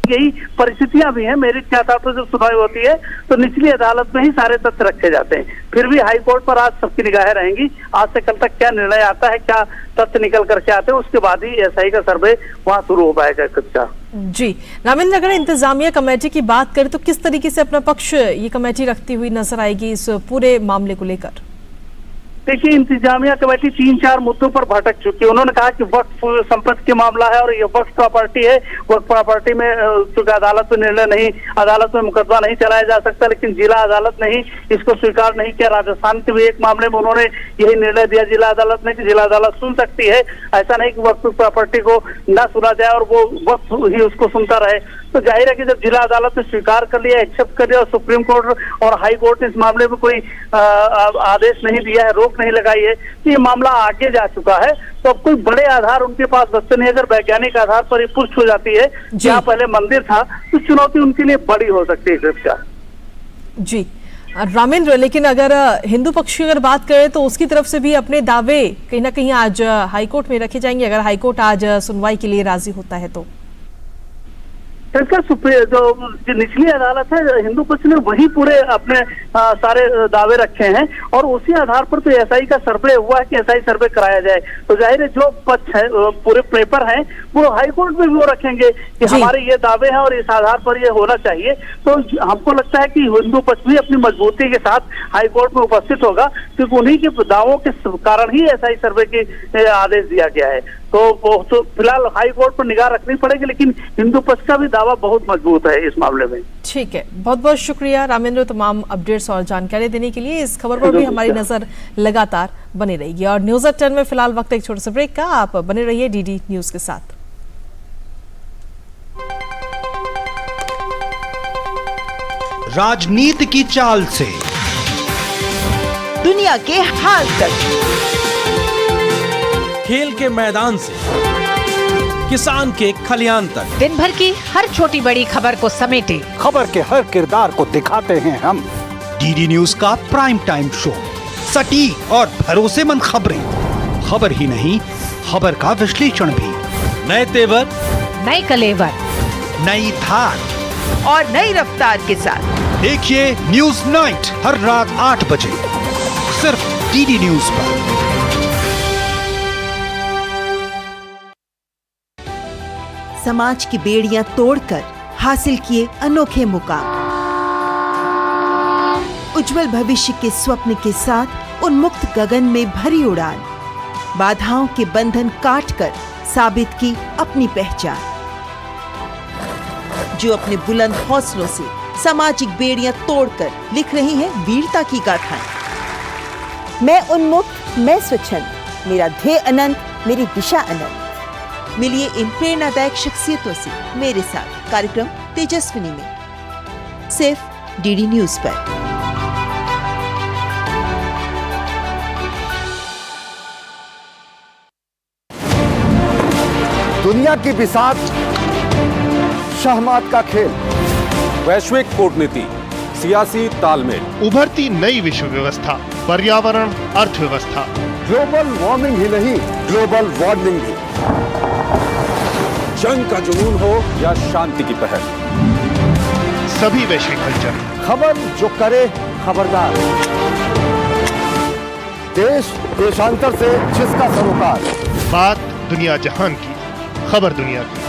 यही परिस्थितियां भी हैं। मेरिट के आधार पर जब सुनवाई होती है तो निचली अदालत में ही सारे तथ्य रखे जाते हैं। फिर भी हाई कोर्ट पर आज सबकी निगाहें रहेंगी, आज से कल तक क्या निर्णय आता है, क्या तथ्य निकल करके आते हैं, उसके बाद ही एसआई का सर्वे वहां शुरू हो पाएगा कच्चा। जी रामेंद्र, अगर इंतजामिया कमेटी की बात करें तो किस तरीके से अपना पक्ष ये कमेटी रखती हुई नजर आएगी इस पूरे मामले को लेकर? देखिए, इंतजामिया कमेटी 3-4 मुद्दों पर भटक चुकी है। उन्होंने कहा कि वक्फ संपत्ति के मामला है और ये वक्फ प्रॉपर्टी है, वक्फ प्रॉपर्टी में चूंकि अदालत में निर्णय नहीं, अदालत में मुकदमा नहीं चलाया जा सकता, लेकिन जिला अदालत ने ही इसको स्वीकार नहीं किया। राजस्थान के भी एक मामले में उन्होंने यही निर्णय दिया जिला अदालत ने कि जिला अदालत सुन सकती है, ऐसा नहीं कि वक्फ प्रॉपर्टी को न सुना जाए और वो वक्फ ही उसको सुनता रहे। तो जाहिर है कि जब जिला अदालत ने स्वीकार कर लिया, एक्सेप्ट कर लिया और सुप्रीम कोर्ट और हाई कोर्ट ने इस मामले में कोई आदेश नहीं दिया है, रोक नहीं लगाई है, तो ये मामला आगे जा चुका है। तो अब कोई बड़े आधार उनके पास बचते नहीं। अगर वैज्ञानिक आधार पर ये पुष्ट हो जाती है जहाँ पहले मंदिर था, तो चुनौती उनके लिए बड़ी हो सकती है। जी रामेंद्र, लेकिन अगर हिंदू पक्ष की अगर बात करें तो उसकी तरफ से भी अपने दावे कहीं ना कहीं आज हाईकोर्ट में रखे जाएंगे, अगर हाईकोर्ट आज सुनवाई के लिए राजी होता है तो। इसका जो निचली अदालत है, हिंदू पक्ष ने वही पूरे अपने सारे दावे रखे हैं और उसी आधार पर तो एसआई का सर्वे हुआ है कि एसआई सर्वे कराया जाए। तो जाहिर है जो पक्ष है, पूरे पेपर हैं, वो हाई कोर्ट में भी वो रखेंगे कि हमारे ये दावे हैं और इस आधार पर ये होना चाहिए। तो हमको लगता है कि हिंदू पक्ष भी अपनी मजबूती के साथ हाई कोर्ट में उपस्थित होगा, क्योंकि उन्हीं के दावों के कारण ही एसआई सर्वे के आदेश दिया गया है। तो फिलहाल हाई कोर्ट पर निगाह रखनी पड़ेगी, लेकिन हिंदू पक्ष का भी दावा बहुत मजबूत है इस मामले में। ठीक है, बहुत बहुत शुक्रिया रामेंद्र तमाम अपडेट्स और जानकारी देने के लिए। इस खबर पर भी हमारी नजर लगातार बनी रहेगी। और न्यूज़ एट 10 में फिलहाल वक्त एक छोटे से ब्रेक का, आप बने रहिए डीडी न्यूज के साथ। राजनीति की चाल से दुनिया के हाल तक, खेल के मैदान से किसान के खलियान तक, दिन भर की हर छोटी बड़ी खबर को समेटे खबर के हर किरदार को दिखाते हैं हम। डीडी न्यूज का प्राइम टाइम शो, सटीक और भरोसेमंद खबरें, खबर ही नहीं खबर का विश्लेषण भी, नए तेवर, नए कलेवर, नई धार और नई रफ्तार के साथ देखिए न्यूज नाइट हर रात 8 बजे सिर्फ डीडी न्यूज पर। समाज की बेड़ियां तोड़कर हासिल किए अनोखे मुकाम, उज्जवल भविष्य के स्वप्न के साथ उन्मुक्त गगन में भरी उड़ान, बाधाओं के बंधन काटकर साबित की अपनी पहचान, जो अपने बुलंद हौसलों से सामाजिक बेड़ियां तोड़कर लिख रही हैं वीरता की गाथाएं। मैं उन्मुक्त, मैं स्वच्छंद, मेरा ध्येय अनंत, मेरी दिशा अनंत। मिलिए इन प्रेरणादायक शख्सियतों से मेरे साथ कार्यक्रम तेजस्विनी में, सिर्फ डीडी न्यूज पर। दुनिया की बिसात, शहमात का खेल, वैश्विक कूटनीति, सियासी तालमेल, उभरती नई विश्व व्यवस्था, पर्यावरण अर्थव्यवस्था, ग्लोबल वार्मिंग ही नहीं ग्लोबल वार्निंग भी, जंग का जुनून हो या शांति की पहल, सभी वैश्विक हलचल, खबर जो करे खबरदार, देश देशांतर से जिसका सरोकार, बात दुनिया जहान की, खबर दुनिया की।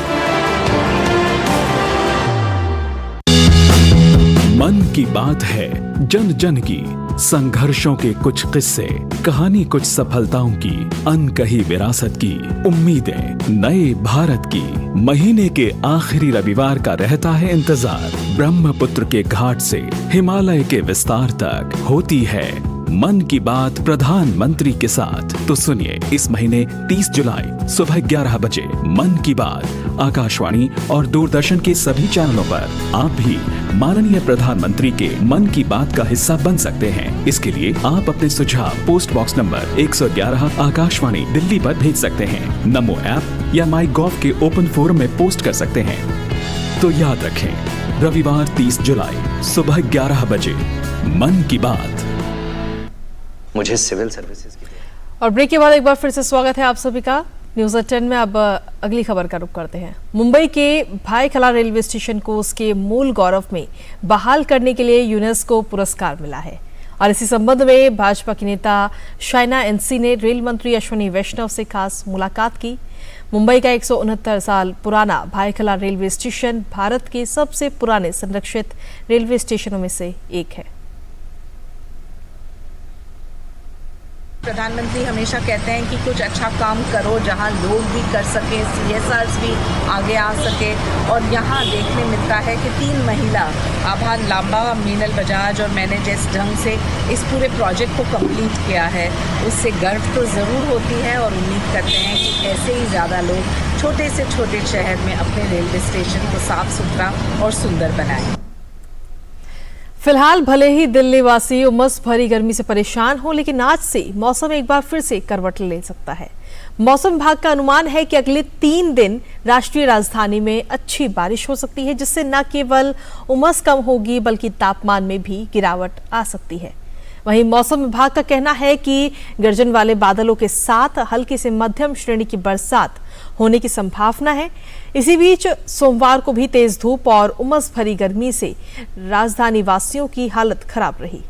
मन की बात है जन जन की, संघर्षों के कुछ किस्से, कहानी कुछ सफलताओं की, अनकही विरासत की, उम्मीदें नए भारत की। महीने के आखिरी रविवार का रहता है इंतजार, ब्रह्मपुत्र के घाट से हिमालय के विस्तार तक होती है मन की बात प्रधानमंत्री के साथ। तो सुनिए इस महीने 30 जुलाई सुबह 11 बजे मन की बात आकाशवाणी और दूरदर्शन के सभी चैनलों पर। आप भी माननीय प्रधानमंत्री के मन की बात का हिस्सा बन सकते हैं। इसके लिए आप अपने सुझाव post box number 111 Akashvani Delhi पर भेज सकते हैं। नमो ऐप या माई गॉव के ओपन फोरम में पोस्ट कर सकते हैं। तो याद रखें, रविवार 30 जुलाई सुबह 11 बजे मन की बात। मुझे सिविल सर्विसेज की। और ब्रेक के बाद एक बार फिर से स्वागत है आप सभी का न्यूज़ एट 10 में। अब अगली खबर का रुख करते हैं। मुंबई के भायखला रेलवे स्टेशन को उसके मूल गौरव में बहाल करने के लिए यूनेस्को पुरस्कार मिला है। और इसी संबंध में भाजपा की नेता शाइना एनसी ने रेल मंत्री अश्विनी वैष्णव से खास मुलाकात की। मुंबई का 169 साल पुराना भायखला रेलवे स्टेशन भारत के सबसे पुराने संरक्षित रेलवे स्टेशनों में से एक है। प्रधानमंत्री हमेशा कहते हैं कि कुछ अच्छा काम करो जहां लोग भी कर सकें, CSRs भी आगे आ सके। और यहाँ देखने मिलता है कि 3 महिला आभा लांबा, मीनल बजाज और मैंने जिस ढंग से इस पूरे प्रोजेक्ट को कंप्लीट किया है उससे गर्व तो ज़रूर होती है। और उम्मीद करते हैं कि ऐसे ही ज़्यादा लोग छोटे से छोटे शहर में अपने रेलवे स्टेशन को साफ सुथरा और सुंदर बनाएं। फिलहाल भले ही दिल्ली वासी उमस भरी गर्मी से परेशान हो, लेकिन आज से मौसम एक बार फिर से करवट ले सकता है। मौसम विभाग का अनुमान है कि अगले 3 दिन राष्ट्रीय राजधानी में अच्छी बारिश हो सकती है, जिससे न केवल उमस कम होगी बल्कि तापमान में भी गिरावट आ सकती है। वहीं मौसम विभाग का कहना है कि गर्जन वाले बादलों के साथ हल्की से मध्यम श्रेणी की बरसात होने की संभावना है। इसी बीच सोमवार को भी तेज धूप और उमस भरी गर्मी से राजधानी वासियों की हालत खराब रही।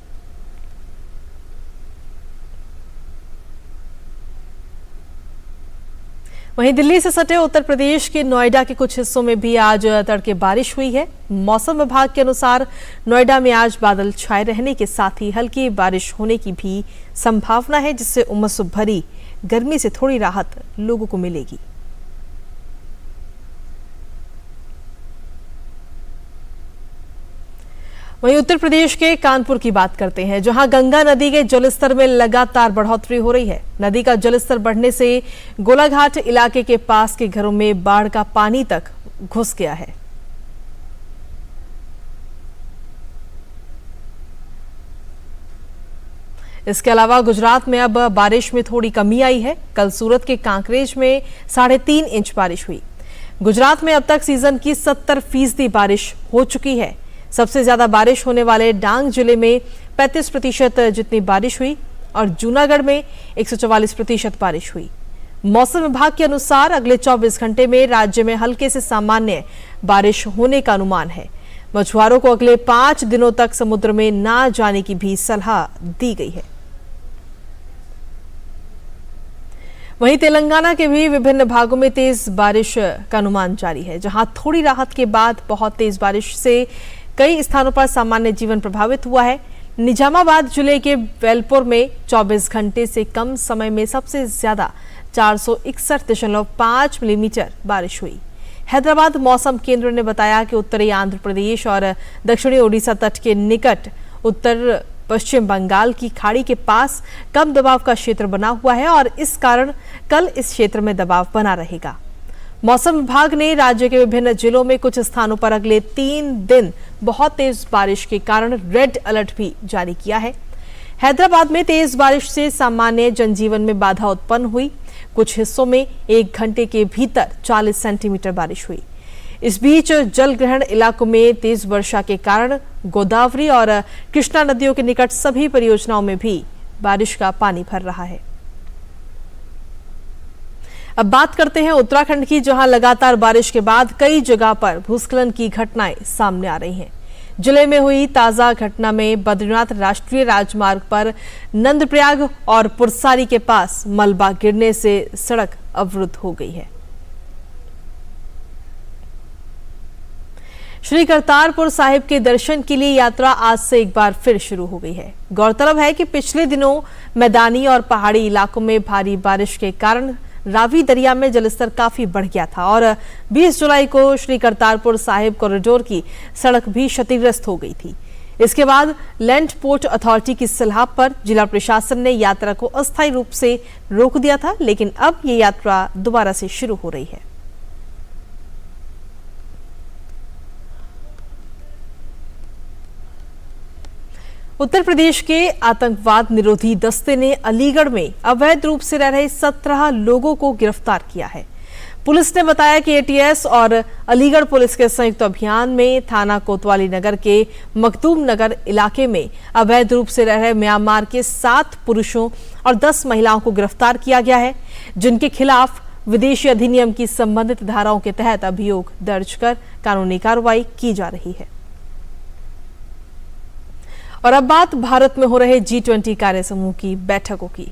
वहीं दिल्ली से सटे उत्तर प्रदेश के नोएडा के कुछ हिस्सों में भी आज तड़के बारिश हुई है। मौसम विभाग के अनुसार नोएडा में आज बादल छाए रहने के साथ ही हल्की बारिश होने की भी संभावना है, जिससे उमस भरी गर्मी से थोड़ी राहत लोगों को मिलेगी। वहीं उत्तर प्रदेश के कानपुर की बात करते हैं, जहां गंगा नदी के जलस्तर में लगातार बढ़ोतरी हो रही है। नदी का जलस्तर बढ़ने से गोलाघाट इलाके के पास के घरों में बाढ़ का पानी तक घुस गया है। इसके अलावा गुजरात में अब बारिश में थोड़ी कमी आई है। कल सूरत के कांकरेज में 3.5 इंच बारिश हुई। गुजरात में अब तक सीजन की 70% बारिश हो चुकी है। सबसे ज्यादा बारिश होने वाले डांग जिले में 35% जितनी बारिश हुई और जूनागढ़ में 144% बारिश हुई। मौसम विभाग के अनुसार अगले 24 घंटे में राज्य में हल्के से सामान्य बारिश होने का अनुमान है। मछुआरों को अगले 5 दिनों तक समुद्र में ना जाने की भी सलाह दी गई है। वहीं तेलंगाना के भी विभिन्न भागों में तेज बारिश का अनुमान जारी है, जहां थोड़ी राहत के बाद बहुत तेज बारिश से कई स्थानों पर सामान्य जीवन प्रभावित हुआ है। निजामाबाद जिले के वेलपुर में 24 घंटे से कम समय में सबसे ज्यादा 461.5 मिलीमीटर बारिश हुई। हैदराबाद मौसम केंद्र ने बताया कि उत्तरी आंध्र प्रदेश और दक्षिणी ओडिशा तट के निकट उत्तर पश्चिम बंगाल की खाड़ी के पास कम दबाव का क्षेत्र बना हुआ है और इस कारण कल इस क्षेत्र में दबाव बना रहेगा। मौसम विभाग ने राज्य के विभिन्न जिलों में कुछ स्थानों पर अगले 3 दिन बहुत तेज बारिश के कारण रेड अलर्ट भी जारी किया है। हैदराबाद में तेज बारिश से सामान्य जनजीवन में बाधा उत्पन्न हुई। कुछ हिस्सों में 1 घंटे के भीतर 40 सेंटीमीटर बारिश हुई। इस बीच जलग्रहण इलाकों में तेज वर्षा के कारण गोदावरी और कृष्णा नदियों के निकट सभी परियोजनाओं में भी बारिश का पानी भर रहा है। अब बात करते हैं उत्तराखंड की, जहां लगातार बारिश के बाद कई जगह पर भूस्खलन की घटनाएं सामने आ रही हैं। जिले में हुई ताजा घटना में बद्रीनाथ राष्ट्रीय राजमार्ग पर नंदप्रयाग और पुरसारी के पास मलबा गिरने से सड़क अवरुद्ध हो गई है। श्री करतारपुर साहिब के दर्शन के लिए यात्रा आज से एक बार फिर शुरू हो गई है। गौरतलब है कि पिछले दिनों मैदानी और पहाड़ी इलाकों में भारी बारिश के कारण रावी दरिया में जलस्तर काफी बढ़ गया था और 20 जुलाई को श्री करतारपुर साहिब कॉरिडोर की सड़क भी क्षतिग्रस्त हो गई थी। इसके बाद लैंड पोर्ट अथॉरिटी की सलाह पर जिला प्रशासन ने यात्रा को अस्थायी रूप से रोक दिया था, लेकिन अब ये यात्रा दोबारा से शुरू हो रही है। उत्तर प्रदेश के आतंकवाद निरोधी दस्ते ने अलीगढ़ में अवैध रूप से रह रहे 17 लोगों को गिरफ्तार किया है। पुलिस ने बताया कि एटीएस और अलीगढ़ पुलिस के संयुक्त अभियान में थाना कोतवाली नगर के मखदूम नगर इलाके में अवैध रूप से रह रहे म्यांमार के 7 पुरुषों और 10 महिलाओं को गिरफ्तार किया गया है, जिनके खिलाफ विदेशी अधिनियम की संबंधित धाराओं के तहत अभियोग दर्ज कर कानूनी कार्रवाई की जा रही है। और अब बात भारत में हो रहे G20 कार्य समूह की बैठकों की।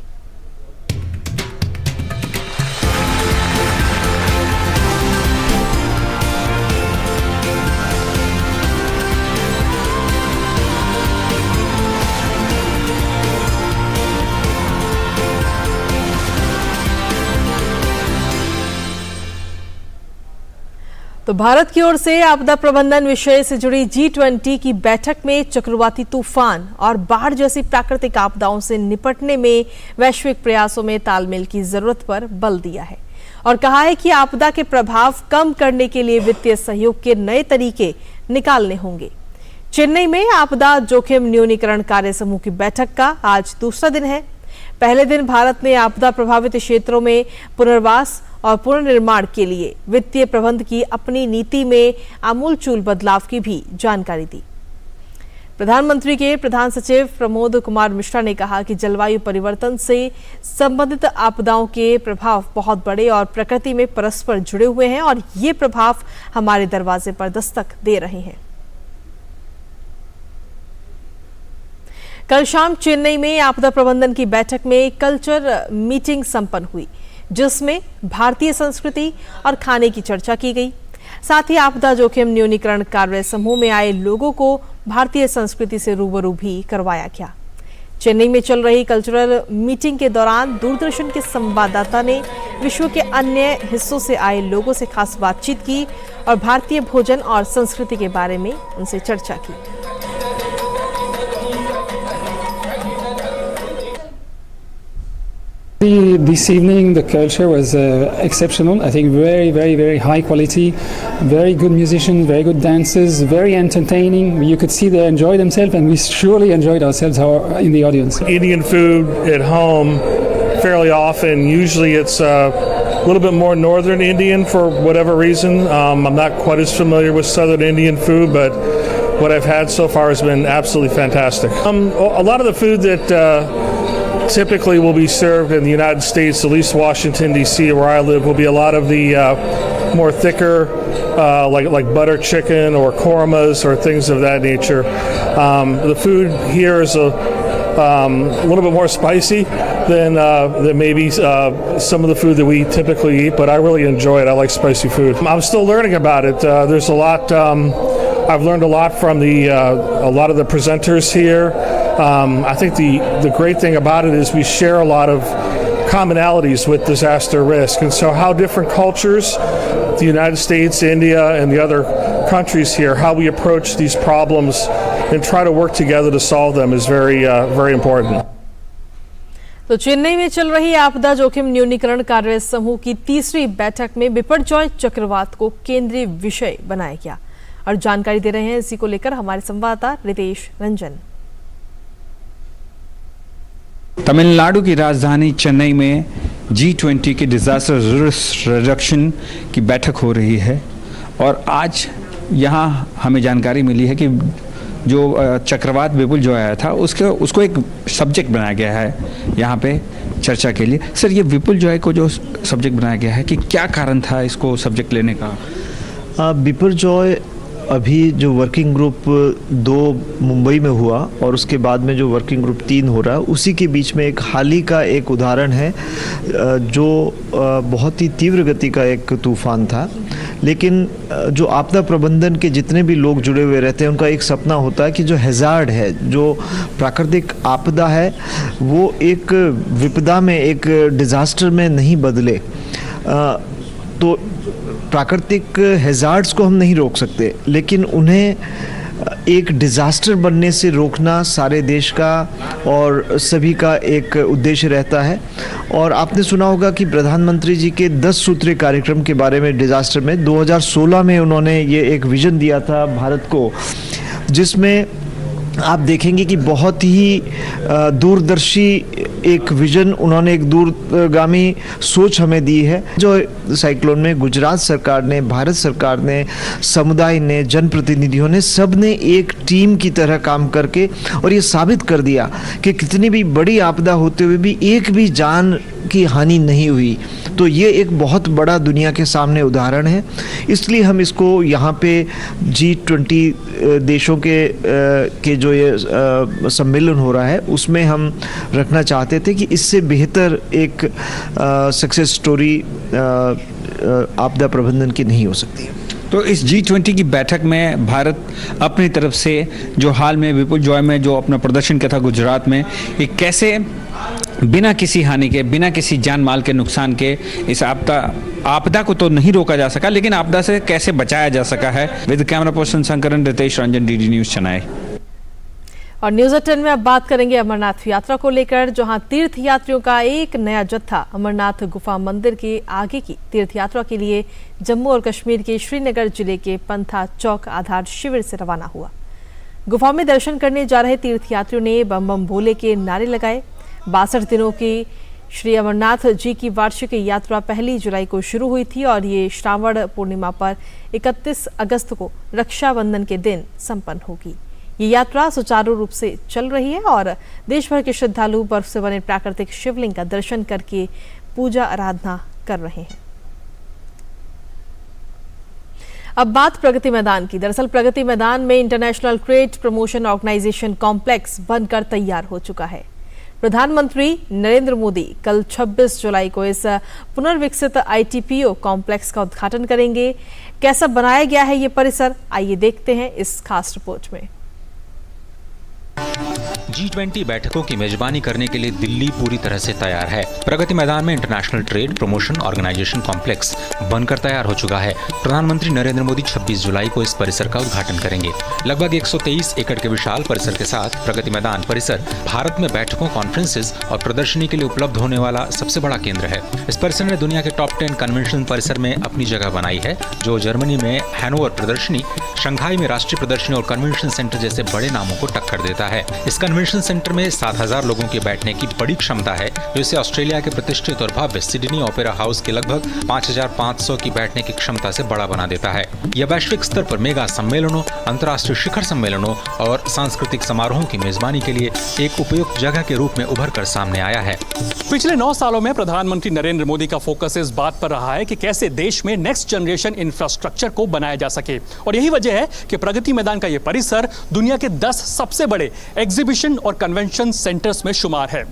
तो भारत की ओर से आपदा प्रबंधन विषय से जुड़ी G20 की बैठक में चक्रवाती तूफान और बाढ़ जैसी प्राकृतिक आपदाओं से निपटने में वैश्विक प्रयासों में तालमेल की जरूरत पर बल दिया है और कहा है कि आपदा के प्रभाव कम करने के लिए वित्तीय सहयोग के नए तरीके निकालने होंगे। चेन्नई में आपदा जोखिम न्यूनीकरण कार्य समूह की बैठक का आज दूसरा दिन है। पहले दिन भारत ने आपदा प्रभावित क्षेत्रों में पुनर्वास और पुनर्निर्माण के लिए वित्तीय प्रबंध की अपनी नीति में आमूलचूल बदलाव की भी जानकारी दी। प्रधानमंत्री के प्रधान सचिव प्रमोद कुमार मिश्रा ने कहा कि जलवायु परिवर्तन से संबंधित आपदाओं के प्रभाव बहुत बड़े और प्रकृति में परस्पर जुड़े हुए हैं और ये प्रभाव हमारे दरवाजे पर दस्तक दे रहे हैं। कल शाम चेन्नई में आपदा प्रबंधन की बैठक में कल्चर मीटिंग संपन्न हुई, जिसमें भारतीय संस्कृति और खाने की चर्चा की गई। साथ ही आपदा जोखिम न्यूनीकरण कार्य समूह में आए लोगों को भारतीय संस्कृति से रूबरू भी करवाया गया। चेन्नई में चल रही कल्चरल मीटिंग के दौरान दूरदर्शन के संवाददाता ने विश्व के अन्य हिस्सों से आए लोगों से खास बातचीत की और भारतीय भोजन और संस्कृति के बारे में उनसे चर्चा की। This evening the culture was exceptional. I think very high quality, very good musicians, very good dancers, very entertaining. You could see they enjoyed themselves, and we surely enjoyed ourselves in the audience. Indian food at home fairly often. Usually it's a little bit more northern Indian for whatever reason. I'm not quite as familiar with southern Indian food, but what I've had so far has been absolutely fantastic. A lot of the food that typically will be served in the United States, at least Washington, D.C., where I live, will be a lot of the more thicker, like butter chicken or kormas or things of that nature. The food here is a little bit more spicy than maybe some of the food that we typically eat, but I really enjoy it. I like spicy food. I'm still learning about it. There's a lot. I've learned a lot from a lot of the presenters here. I think the great thing about it is we share a lot of commonalities with disaster risk, and so how different cultures, the United States, India, and the other countries here, how we approach these problems and try to work together to solve them is very important. तो चेन्नई में चल रही आपदा जोखिम न्यूनीकरण कार्य समूह की तीसरी बैठक में बिपरजॉय चक्रवात को केंद्रीय विषय बनाया गया और जानकारी दे रहे हैं इसी को लेकर हमारे संवाददाता रितेश रंजन। तमिलनाडु की राजधानी चेन्नई में G20 की डिजास्टर रिस्क रिडक्शन की बैठक हो रही है और आज यहाँ हमें जानकारी मिली है कि जो चक्रवात बिपुलजॉय आया था उसको एक सब्जेक्ट बनाया गया है यहाँ पे चर्चा के लिए। सर, ये बिपुलजॉय को जो सब्जेक्ट बनाया गया है कि क्या कारण था इसको सब्जेक्ट लेने का? बिपुलजॉय अभी जो वर्किंग ग्रुप 2 मुंबई में हुआ और उसके बाद में जो वर्किंग ग्रुप 3 हो रहा है, उसी के बीच में एक हाल ही का एक उदाहरण है जो बहुत ही तीव्र गति का एक तूफान था। लेकिन जो आपदा प्रबंधन के जितने भी लोग जुड़े हुए रहते हैं, उनका एक सपना होता है कि जो हैज़ार्ड है, जो प्राकृतिक आपदा है, वो एक विपदा में, एक डिज़ास्टर में नहीं बदले। तो प्राकृतिक हैज़ार्ड्स को हम नहीं रोक सकते, लेकिन उन्हें एक डिज़ास्टर बनने से रोकना सारे देश का और सभी का एक उद्देश्य रहता है। और आपने सुना होगा कि प्रधानमंत्री जी के 10 सूत्रीय कार्यक्रम के बारे में डिज़ास्टर में 2016 में उन्होंने ये एक विज़न दिया था भारत को, जिसमें आप देखेंगे कि बहुत ही दूरदर्शी एक विजन, उन्होंने एक दूरगामी सोच हमें दी है। जो साइक्लोन में गुजरात सरकार ने, भारत सरकार ने, समुदाय ने, जनप्रतिनिधियों ने, सब ने एक टीम की तरह काम करके और ये साबित कर दिया कि कितनी भी बड़ी आपदा होते हुए भी एक भी जान की हानि नहीं हुई। तो ये एक बहुत बड़ा दुनिया के सामने उदाहरण है। इसलिए हम इसको यहाँ पे G20 देशों के जो ये सम्मेलन हो रहा है, उसमें हम रखना चाहते थे कि इससे बेहतर एक सक्सेस स्टोरी आपदा प्रबंधन की नहीं हो सकती। तो इस G20 की बैठक में भारत अपनी तरफ से जो हाल में बिपुलजॉय में जो अपना प्रदर्शन किया था गुजरात में, ये कैसे बिना किसी हानि के, बिना किसी जान माल के नुकसान के इस आपदा को तो नहीं रोका जा सका, लेकिन आपदा से कैसे बचाया जा सका है। With camera person Shankaran, Ritesh Ranjan, DD news Chennai. और न्यूज़ 10 में अब बात करेंगे अमरनाथ यात्रा को लेकर, जहां तीर्थ यात्रियों का एक नया जत्था अमरनाथ गुफा मंदिर के आगे की तीर्थ यात्रा के लिए जम्मू और कश्मीर के श्रीनगर जिले के पंथा चौक आधार शिविर से रवाना हुआ। गुफा में दर्शन करने जा रहे तीर्थ यात्रियों ने बम बम भोले के नारे लगाए। 62 दिनों की श्री अमरनाथ जी की वार्षिक यात्रा 1 जुलाई को शुरू हुई थी और ये श्रावण पूर्णिमा पर 31 अगस्त को रक्षाबंधन के दिन संपन्न होगी। ये यात्रा सुचारू रूप से चल रही है और देश भर के श्रद्धालु बर्फ से बने प्राकृतिक शिवलिंग का दर्शन करके पूजा आराधना कर रहे हैं। अब बात प्रगति मैदान की। दरअसल प्रगति मैदान में international trade promotion organisation complex बनकर तैयार हो चुका है। प्रधानमंत्री नरेंद्र मोदी कल 26 जुलाई को इस पुनर्विकसित ITPO कॉम्प्लेक्स का उद्घाटन करेंगे। कैसा बनाया गया है ये परिसर, आइए देखते हैं इस खास रिपोर्ट में। G20 बैठकों की मेजबानी करने के लिए दिल्ली पूरी तरह से तैयार है। प्रगति मैदान में international trade promotion organisation complex बनकर तैयार हो चुका है। प्रधानमंत्री नरेंद्र मोदी 26 जुलाई को इस परिसर का उद्घाटन करेंगे। लगभग 123 एकड़ के विशाल परिसर के साथ प्रगति मैदान परिसर भारत में बैठकों, कॉन्फ्रेंसेस और प्रदर्शनी के लिए उपलब्ध होने वाला सबसे बड़ा केंद्र है। इस परिसर ने दुनिया के टॉप 10 कन्वेंशन परिसर में अपनी जगह बनाई है, जो जर्मनी में हैनोवर प्रदर्शनी, शंघाई में राष्ट्रीय प्रदर्शनी और कन्वेंशन सेंटर जैसे बड़े नामों को टक्कर देता है। इस कन्वेंशन सेंटर में 7000 लोगों के बैठने की बड़ी क्षमता है, जो इसे ऑस्ट्रेलिया के प्रतिष्ठित और भव्य सिडनी ओपेरा हाउस के लगभग 5500 की बैठने की क्षमता से बड़ा बना देता है। यह वैश्विक स्तर पर मेगा सम्मेलनों, अंतर्राष्ट्रीय शिखर सम्मेलनों और सांस्कृतिक समारोहों की मेजबानी के लिए एक उपयुक्त जगह के रूप में उभर कर सामने आया है। पिछले 9 सालों में प्रधानमंत्री नरेंद्र मोदी का फोकस इस बात पर रहा है कि कैसे देश में नेक्स्ट जनरेशन इंफ्रास्ट्रक्चर को बनाया जा सके, और यही वजह है कि प्रगति मैदान का यह परिसर दुनिया के 10 सबसे बड़े एग्जीबिशन और कन्वेंशन सेंटर्स में शुमार है।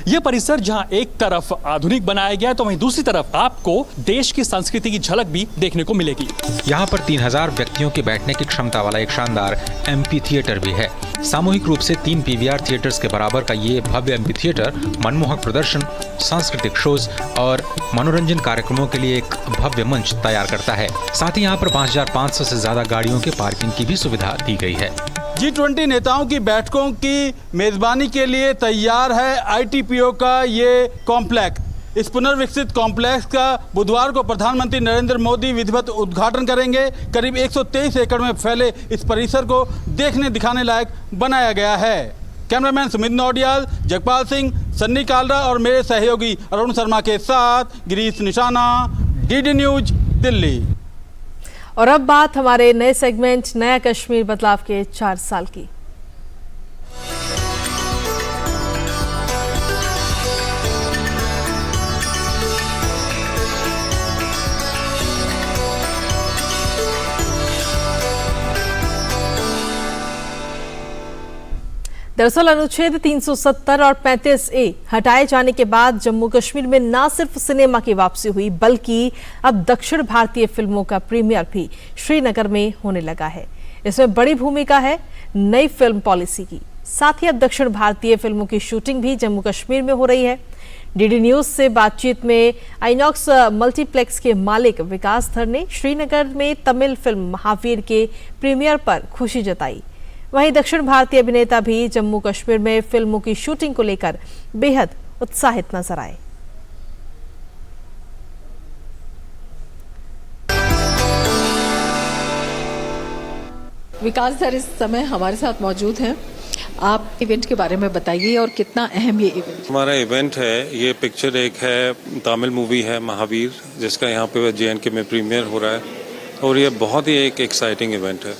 यह परिसर जहां एक तरफ आधुनिक बनाया गया है, तो वहीं दूसरी तरफ आपको देश की संस्कृति की झलक भी देखने को मिलेगी। यहाँ पर 3000 व्यक्तियों के बैठने की क्षमता वाला एक शानदार एम्पी थिएटर भी है। सामूहिक रूप से 3 पीवीआर थिएटर्स के बराबर का ये भव्य एम्पी थिएटर मनमोहक प्रदर्शन, सांस्कृतिक शोज और मनोरंजन कार्यक्रमों के लिए एक भव्य मंच तैयार करता है। साथ ही यहाँ पर 5500 से ज्यादा गाड़ियों के पार्किंग की भी सुविधा दी गई है। G20 नेताओं की बैठकों की मेजबानी के लिए तैयार है ITPO का ये कॉम्प्लेक्स। इस पुनर्विकसित कॉम्प्लेक्स का बुधवार को प्रधानमंत्री नरेंद्र मोदी विधिवत उद्घाटन करेंगे। करीब 123 एकड़ में फैले इस परिसर को देखने दिखाने लायक बनाया गया है। कैमरामैन सुमित नौडियाल, जगपाल सिंह, सन्नी कालरा और मेरे सहयोगी अरुण शर्मा के साथ गिरीश निशाना, DD न्यूज, दिल्ली। और अब बात हमारे नए सेगमेंट नया कश्मीर बदलाव के 4 साल की। दरअसल अनुच्छेद 370 और 35A हटाए जाने के बाद जम्मू कश्मीर में न सिर्फ सिनेमा की वापसी हुई, बल्कि अब दक्षिण भारतीय फिल्मों का प्रीमियर भी श्रीनगर में होने लगा है। इसमें बड़ी भूमिका है नई फिल्म पॉलिसी की। साथ ही अब दक्षिण भारतीय फिल्मों की शूटिंग भी जम्मू कश्मीर में हो रही है। DD न्यूज से बातचीत में आइनॉक्स मल्टीप्लेक्स के मालिक विकास धर ने श्रीनगर में तमिल फिल्म महावीर के प्रीमियर पर खुशी जताई। वहीं दक्षिण भारतीय अभिनेता भी जम्मू कश्मीर में फिल्मों की शूटिंग को लेकर बेहद उत्साहित नजर आए। विकास धर इस समय हमारे साथ मौजूद हैं। आप इवेंट के बारे में बताइए और कितना अहम ये इवेंट। हमारा इवेंट है, ये पिक्चर एक है, तमिल मूवी है महावीर, जिसका यहाँ पे JNK में प्रीमियर हो रहा है। और ये बहुत ही एक एक्साइटिंग इवेंट है,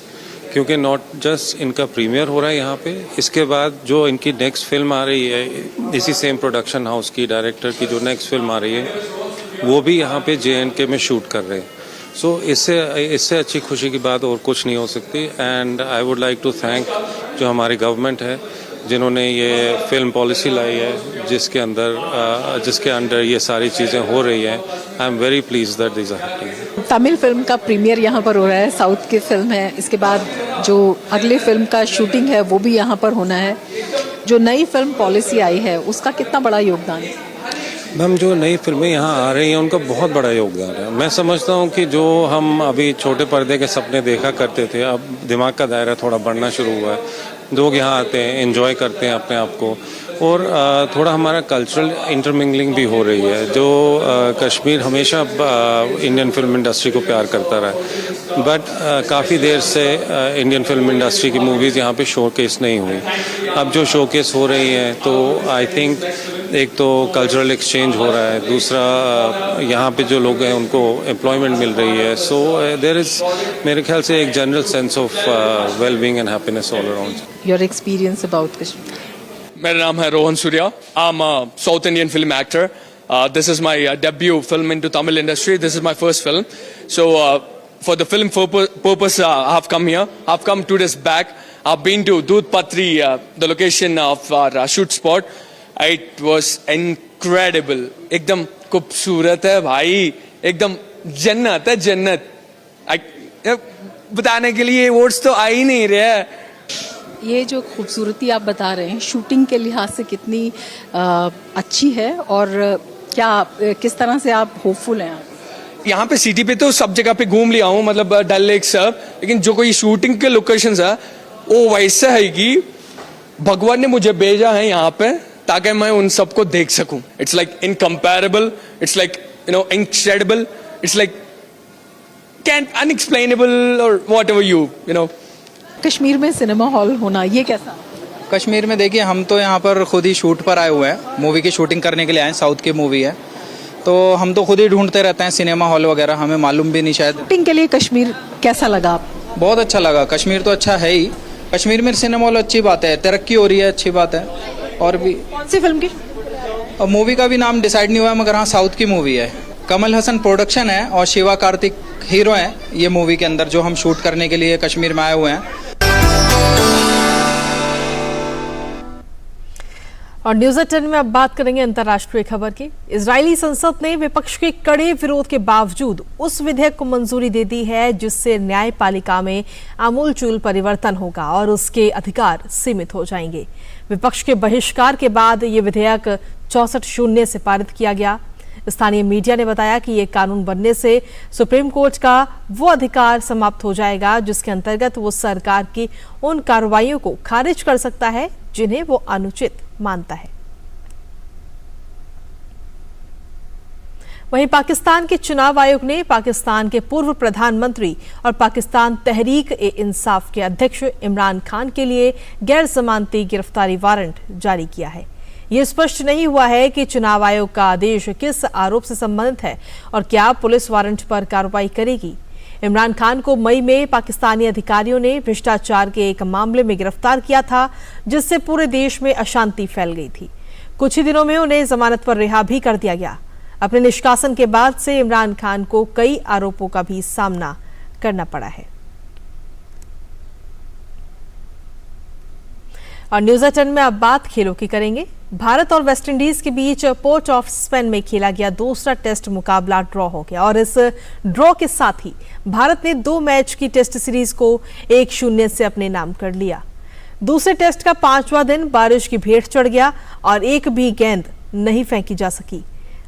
क्योंकि नॉट जस्ट इनका प्रीमियर हो रहा है यहाँ पे, इसके बाद जो इनकी नेक्स्ट फिल्म आ रही है, इसी सेम प्रोडक्शन हाउस की डायरेक्टर की जो नेक्स्ट फिल्म आ रही है, वो भी यहाँ पे JNK में शूट कर रहे हैं। सो इससे अच्छी खुशी की बात और कुछ नहीं हो सकती। And I would like to thank जो हमारी गवर्नमेंट है, जिन्होंने ये फिल्म पॉलिसी लाई है, जिसके अंडर ये सारी चीज़ें हो रही हैं। I am very please that this are happening. Tamil film का प्रीमियर यहाँ पर हो रहा है, साउथ की फिल्म है, इसके बाद जो अगली फिल्म का शूटिंग है वो भी यहाँ पर होना है। जो नई फिल्म पॉलिसी आई है उसका कितना बड़ा योगदान है? मैम, जो नई फिल्में यहाँ आ रही हैं उनका बहुत बड़ा योगदान है। मैं समझता हूँ कि जो हम अभी छोटे पर्दे के सपने देखा करते थे, अब दिमाग का दायरा थोड़ा बढ़ना शुरू हुआ है। लोग यहाँ आते हैं, एंजॉय करते हैं अपने आप को, और थोड़ा हमारा कल्चरल इंटरमिंगलिंग भी हो रही है। जो कश्मीर हमेशा इंडियन फिल्म इंडस्ट्री को प्यार करता रहा है, बट काफ़ी देर से इंडियन फिल्म इंडस्ट्री की मूवीज़ यहाँ पे शोकेस नहीं हुई। अब जो शोकेस हो रही हैं, तो आई थिंक एक तो कल्चरल एक्सचेंज हो रहा है, दूसरा यहाँ पे जो लोग हैं उनको एम्प्लॉयमेंट मिल रही है। सो देयर इज़, मेरे ख्याल से एक general sense of wellbeing and happiness all around. Your experience about Kashmir? मेरा नाम है Rohan Surya. I am a south Indian film actor. This is my debut film into Tamil industry. This is my first film. So for the film purpose, I have come here. I've come 2 days back. I've been to Dudhpatri, the location of our shoot spot. It was incredible. एकदम खूबसूरत है भाई, एकदम जन्नत है, जन्नत। बताने के लिए वर्ड्स तो आ ही नहीं रहे हैं। ये जो खूबसूरती आप बता रहे हैं शूटिंग के लिहाज से कितनी अच्छी है और किस तरह से आप होपफुल हैं? यहाँ पे सिटी पे तो सब जगह पे घूम लिया हूँ, मतलब डल लेक सब, लेकिन जो कोई शूटिंग के लोकेशंस है वो वैसा है कि भगवान ने मुझे भेजा है यहाँ पे ताकि मैं उन सबको देख सकूं. It's like incomparable, it's like incredible, it's like unexplainable और व्हाटएवर यू नो. कश्मीर में सिनेमा हॉल होना ये कैसा? कश्मीर में देखिए हम तो यहाँ पर खुद ही शूट पर आए हुए हैं, मूवी की शूटिंग करने के लिए आए, साउथ की मूवी है तो हम तो खुद ही ढूंढते रहते हैं सिनेमा हॉल वगैरह, हमें मालूम भी नहीं शायद. शूटिंग के लिए कश्मीर कैसा लगा आपको? बहुत अच्छा लगा, कश्मीर तो अच्छा है ही, कश्मीर में सिनेमा हॉल अच्छी बात है, तरक्की हो रही है, अच्छी बात है. और भी कौन सी फिल्म की? और मूवी का भी नाम डिसाइड नहीं हुआ है मगर हाँ साउथ की मूवी है, कमल हसन प्रोडक्शन है और शिवा कार्तिक हीरो हैं ये मूवी के अंदर, जो हम शूट करने के लिए कश्मीर में आए हुए हैं. और न्यूज़ 10 में अब बात करेंगे अंतर्राष्ट्रीय खबर की. इजरायली संसद ने विपक्ष के कड़े विरोध के बावजूद उस विधेयक को मंजूरी दे दी है जिससे न्यायपालिका में आमूलचूल परिवर्तन होगा और उसके अधिकार सीमित हो जाएंगे. विपक्ष के बहिष्कार के बाद ये विधेयक 64-0 से पारित किया गया. स्थानीय मीडिया ने बताया कि ये कानून बनने से सुप्रीम कोर्ट का वो अधिकार समाप्त हो जाएगा जिसके अंतर्गत वो सरकार की उन कार्रवाइयों को खारिज कर सकता है जिन्हें वो अनुचित मानता है. वहीं पाकिस्तान के चुनाव आयोग ने पाकिस्तान के पूर्व प्रधानमंत्री और पाकिस्तान तहरीक-ए-इंसाफ के अध्यक्ष इमरान खान के लिए गैर जमानती गिरफ्तारी वारंट जारी किया है. ये स्पष्ट नहीं हुआ है कि चुनाव आयोग का आदेश किस आरोप से संबंधित है और क्या पुलिस वारंट पर कार्रवाई करेगी. इमरान खान को मई में पाकिस्तानी अधिकारियों ने भ्रष्टाचार के एक मामले में गिरफ्तार किया था जिससे पूरे देश में अशांति फैल गई थी. कुछ ही दिनों में उन्हें जमानत पर रिहा भी कर दिया गया. अपने निष्कासन के बाद से इमरान खान को कई आरोपों का भी सामना करना पड़ा है. और न्यूज़ 10 में अब बात खेलों की करेंगे. भारत और वेस्टइंडीज के बीच पोर्ट ऑफ स्पेन में खेला गया दूसरा टेस्ट मुकाबला ड्रॉ हो गया और इस ड्रॉ के साथ ही भारत ने 2 मैच की टेस्ट सीरीज को 1-0 से अपने नाम कर लिया. दूसरे टेस्ट का 5वां दिन बारिश की भेंट चढ़ गया और एक भी गेंद नहीं फेंकी जा सकी.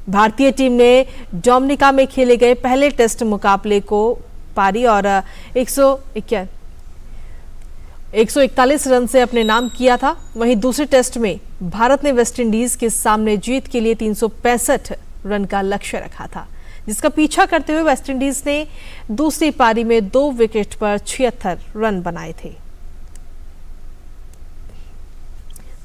भारतीय टीम ने डोमिनिका में खेले गए पहले टेस्ट मुकाबले को पारी और 141 रन से अपने नाम किया था. वहीं दूसरे टेस्ट में भारत ने वेस्टइंडीज के सामने जीत के लिए 365 रन का लक्ष्य रखा था जिसका पीछा करते हुए वेस्टइंडीज ने दूसरी पारी में 2 विकेट पर 76 रन बनाए थे.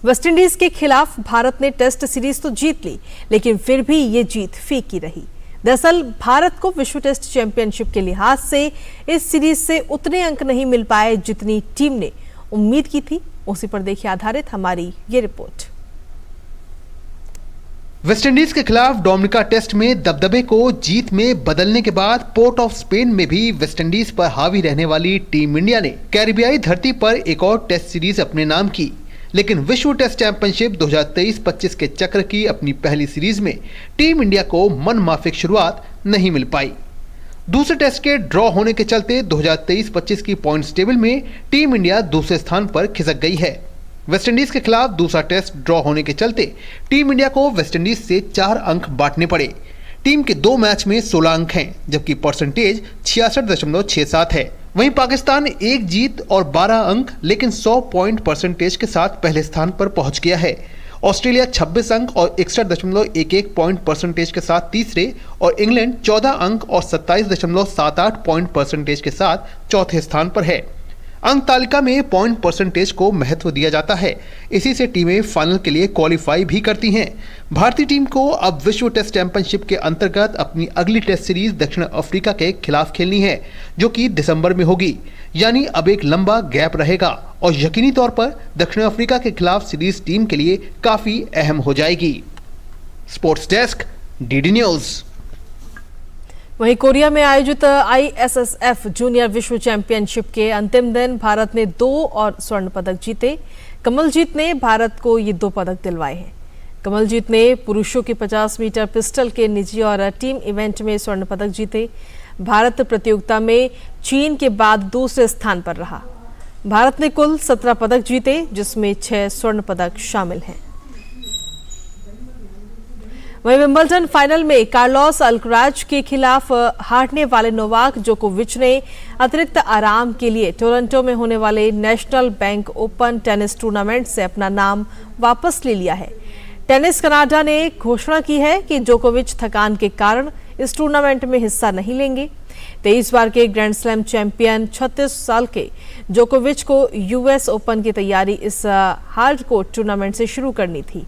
वेस्टइंडीज के खिलाफ भारत ने टेस्ट सीरीज तो जीत ली लेकिन फिर भी ये जीत फीकी रही. दरअसल भारत को विश्व टेस्ट चैंपियनशिप के लिहाज से इस सीरीज से उतने अंक नहीं मिल पाए जितनी टीम ने उम्मीद की थी. उसी पर देखिए आधारित हमारी ये रिपोर्ट. वेस्टइंडीज के खिलाफ डोमिनिका टेस्ट में दबदबे को जीत में बदलने के बाद पोर्ट ऑफ स्पेन में भी वेस्टइंडीज पर हावी रहने वाली टीम इंडिया ने कैरिबियाई धरती पर एक और टेस्ट सीरीज अपने नाम की. लेकिन विश्व टेस्ट चैंपियनशिप 2023-25 के चक्र की अपनी पहली सीरीज में टीम इंडिया को मनमाफिक शुरुआत नहीं मिल पाई. दूसरे टेस्ट के ड्रॉ होने के चलते 2023-25 की पॉइंट्स टेबल में टीम इंडिया दूसरे स्थान पर खिसक गई है. वेस्टइंडीज के खिलाफ दूसरा टेस्ट ड्रॉ होने के चलते टीम इंडिया को वेस्टइंडीज से 4 अंक बांटने पड़े. टीम के 2 मैच में 16 अंक हैं जबकि परसेंटेज 66.67 है. वहीं पाकिस्तान 1 जीत और 12 अंक लेकिन 100 पॉइंट परसेंटेज के साथ पहले स्थान पर पहुंच गया है. ऑस्ट्रेलिया 26 अंक और 61.11 पॉइंट परसेंटेज के साथ तीसरे और इंग्लैंड 14 अंक और 27.78 पॉइंट परसेंटेज के साथ चौथे स्थान पर है. अंक तालिका में पॉइंट परसेंटेज को महत्व दिया जाता है. इसी से टीमें फाइनल के लिए क्वालिफाई भी करती हैं. भारतीय टीम को अब विश्व टेस्ट चैंपियनशिप के अंतर्गत अपनी अगली टेस्ट सीरीज दक्षिण अफ्रीका के खिलाफ खेलनी है जो कि दिसंबर में होगी. यानी अब एक लंबा गैप रहेगा और यकीनी तौर पर दक्षिण अफ्रीका के खिलाफ सीरीज टीम के लिए काफी अहम हो जाएगी. Sports desk, DD news. वहीं कोरिया में आयोजित ISSF जूनियर विश्व चैंपियनशिप के अंतिम दिन भारत ने 2 और स्वर्ण पदक जीते. कमलजीत ने भारत को ये 2 पदक दिलवाए हैं. कमलजीत ने पुरुषों के 50 मीटर पिस्टल के निजी और टीम इवेंट में स्वर्ण पदक जीते. भारत प्रतियोगिता में चीन के बाद दूसरे स्थान पर रहा. भारत ने कुल 17 पदक जीते, जिसमें 6 स्वर्ण पदक शामिल हैं। वहीं विंबलडन फाइनल में कार्लोस अल्कराज के खिलाफ हारने वाले नोवाक जोकोविच ने अतिरिक्त आराम के लिए टोरंटो में होने वाले national bank open tennis tournament से अपना नाम वापस ले लिया है। टेनिस कनाडा ने घोषणा की है कि जोकोविच थकान के कारण इस टूर्नामेंट में हिस्सा नहीं लेंगे। 23 बार के ग्रैंड स्लैम चैंपियन 36 साल के जोकोविच को यूएस ओपन की तैयारी इस हार्ड कोर्ट टूर्नामेंट से शुरू करनी थी।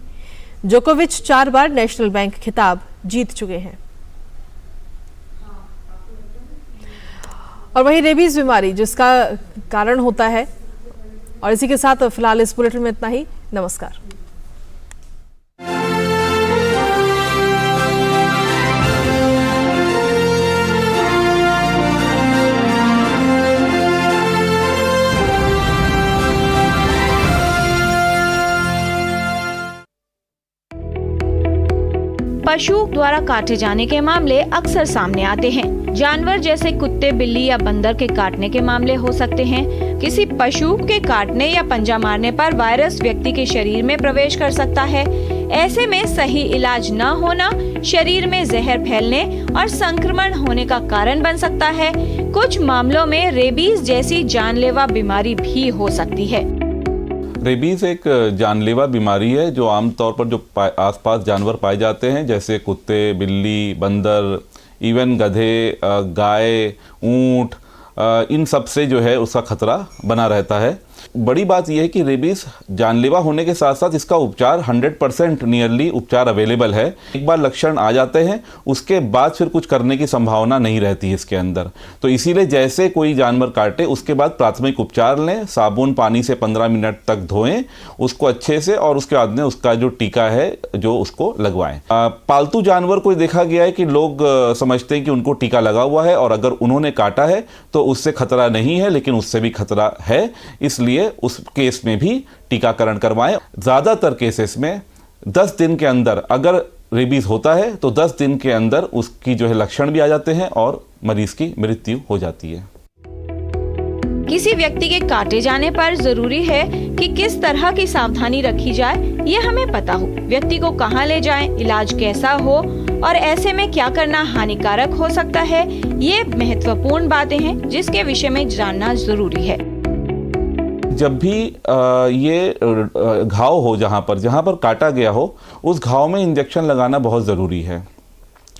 जोकोविच 4 बार नेशनल बैंक खिताब जीत चुके हैं। और वहीं रेबीज बीमारी जिसका कारण होता है। और इसी के साथ फिलहाल इस बुलेटिन में इतना ही। नमस्कार। पशु द्वारा काटे जाने के मामले अक्सर सामने आते हैं। जानवर जैसे कुत्ते, बिल्ली या बंदर के काटने के मामले हो सकते हैं। किसी पशु के काटने या पंजा मारने पर वायरस व्यक्ति के शरीर में प्रवेश कर सकता है। ऐसे में सही इलाज न होना शरीर में जहर फैलने और संक्रमण होने का कारण बन सकता है। कुछ मामलों में रेबीज जैसी जानलेवा बीमारी भी हो सकती है। रेबीज एक जानलेवा बीमारी है जो आमतौर पर जो आसपास जानवर पाए जाते हैं, जैसे कुत्ते, बिल्ली, बंदर, इवन गधे, गाय, ऊंट, इन सब से जो है उसका खतरा बना रहता है। बड़ी बात यह है कि रेबीज जानलेवा होने के साथ साथ इसका उपचार 100% नियरली उपचार अवेलेबल है। एक बार लक्षण आ जाते हैं उसके बाद फिर कुछ करने की संभावना नहीं रहती है इसके अंदर। तो इसीलिए जैसे कोई जानवर काटे उसके बाद प्राथमिक उपचार लें, साबुन पानी से 15 मिनट तक धोएं उसको अच्छे से, और उसके बाद में उसका जो टीका है जो उसको लगवाएं। पालतू जानवर को देखा गया है कि लोग समझते हैं कि उनको टीका लगा हुआ है और अगर उन्होंने काटा है तो उससे खतरा नहीं है, लेकिन उससे भी खतरा है। इसलिए उस केस में भी टीकाकरण करवाएं। ज्यादातर केसेस में 10 दिन के अंदर अगर रेबीज होता है तो 10 दिन के अंदर उसकी जो है लक्षण भी आ जाते हैं और मरीज की मृत्यु हो जाती है। किसी व्यक्ति के काटे जाने पर जरूरी है कि किस तरह की सावधानी रखी जाए ये हमें पता हो। व्यक्ति को कहां ले जाएं, इलाज कैसा हो और ऐसे में क्या करना हानिकारक हो सकता है, ये महत्वपूर्ण बातें हैं जिसके विषय में जानना जरूरी है। जब भी ये घाव हो जहाँ पर काटा गया हो उस घाव में इंजेक्शन लगाना बहुत ज़रूरी है।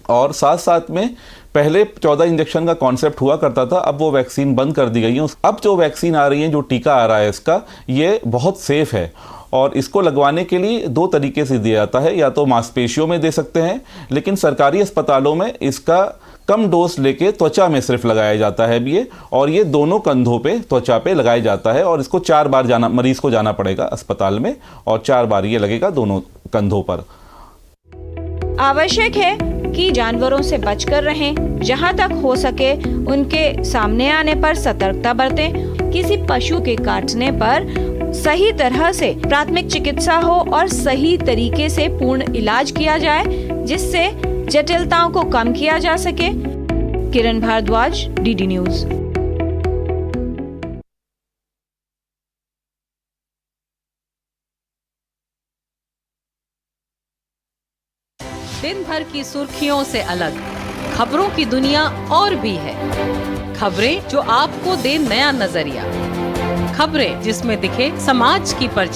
और साथ साथ में पहले 14 इंजेक्शन का कॉन्सेप्ट हुआ करता था, अब वो वैक्सीन बंद कर दी गई है। अब जो वैक्सीन आ रही है, जो टीका आ रहा है इसका, ये बहुत सेफ है और इसको लगवाने के लिए 2 तरीके से दिया जाता है। या तो मांसपेशियों में दे सकते हैं, लेकिन सरकारी अस्पतालों में इसका कम डोज लेके त्वचा में सिर्फ लगाया जाता है ये, और ये दोनों कंधों पे त्वचा पे लगाया जाता है। और इसको 4 बार मरीज को जाना पड़ेगा अस्पताल में और 4 बार ये लगेगा दोनों कंधों पर। आवश्यक है कि जानवरों से बचकर रहें। जहां तक हो सके उनके सामने आने पर सतर्कता बरतें। किसी पशु के काटने पर सही तरह से प्राथमिक चिकित्सा हो और सही तरीके से पूर्ण इलाज किया जाए, जिससे जटिलताओं को कम किया जा सके। किरण भारद्वाज, डीडी न्यूज। दिन भर की सुर्खियों से अलग खबरों की दुनिया और भी है। खबरें जो आपको दे नया नजरिया, खबरें जिसमें दिखे समाज की परछाई।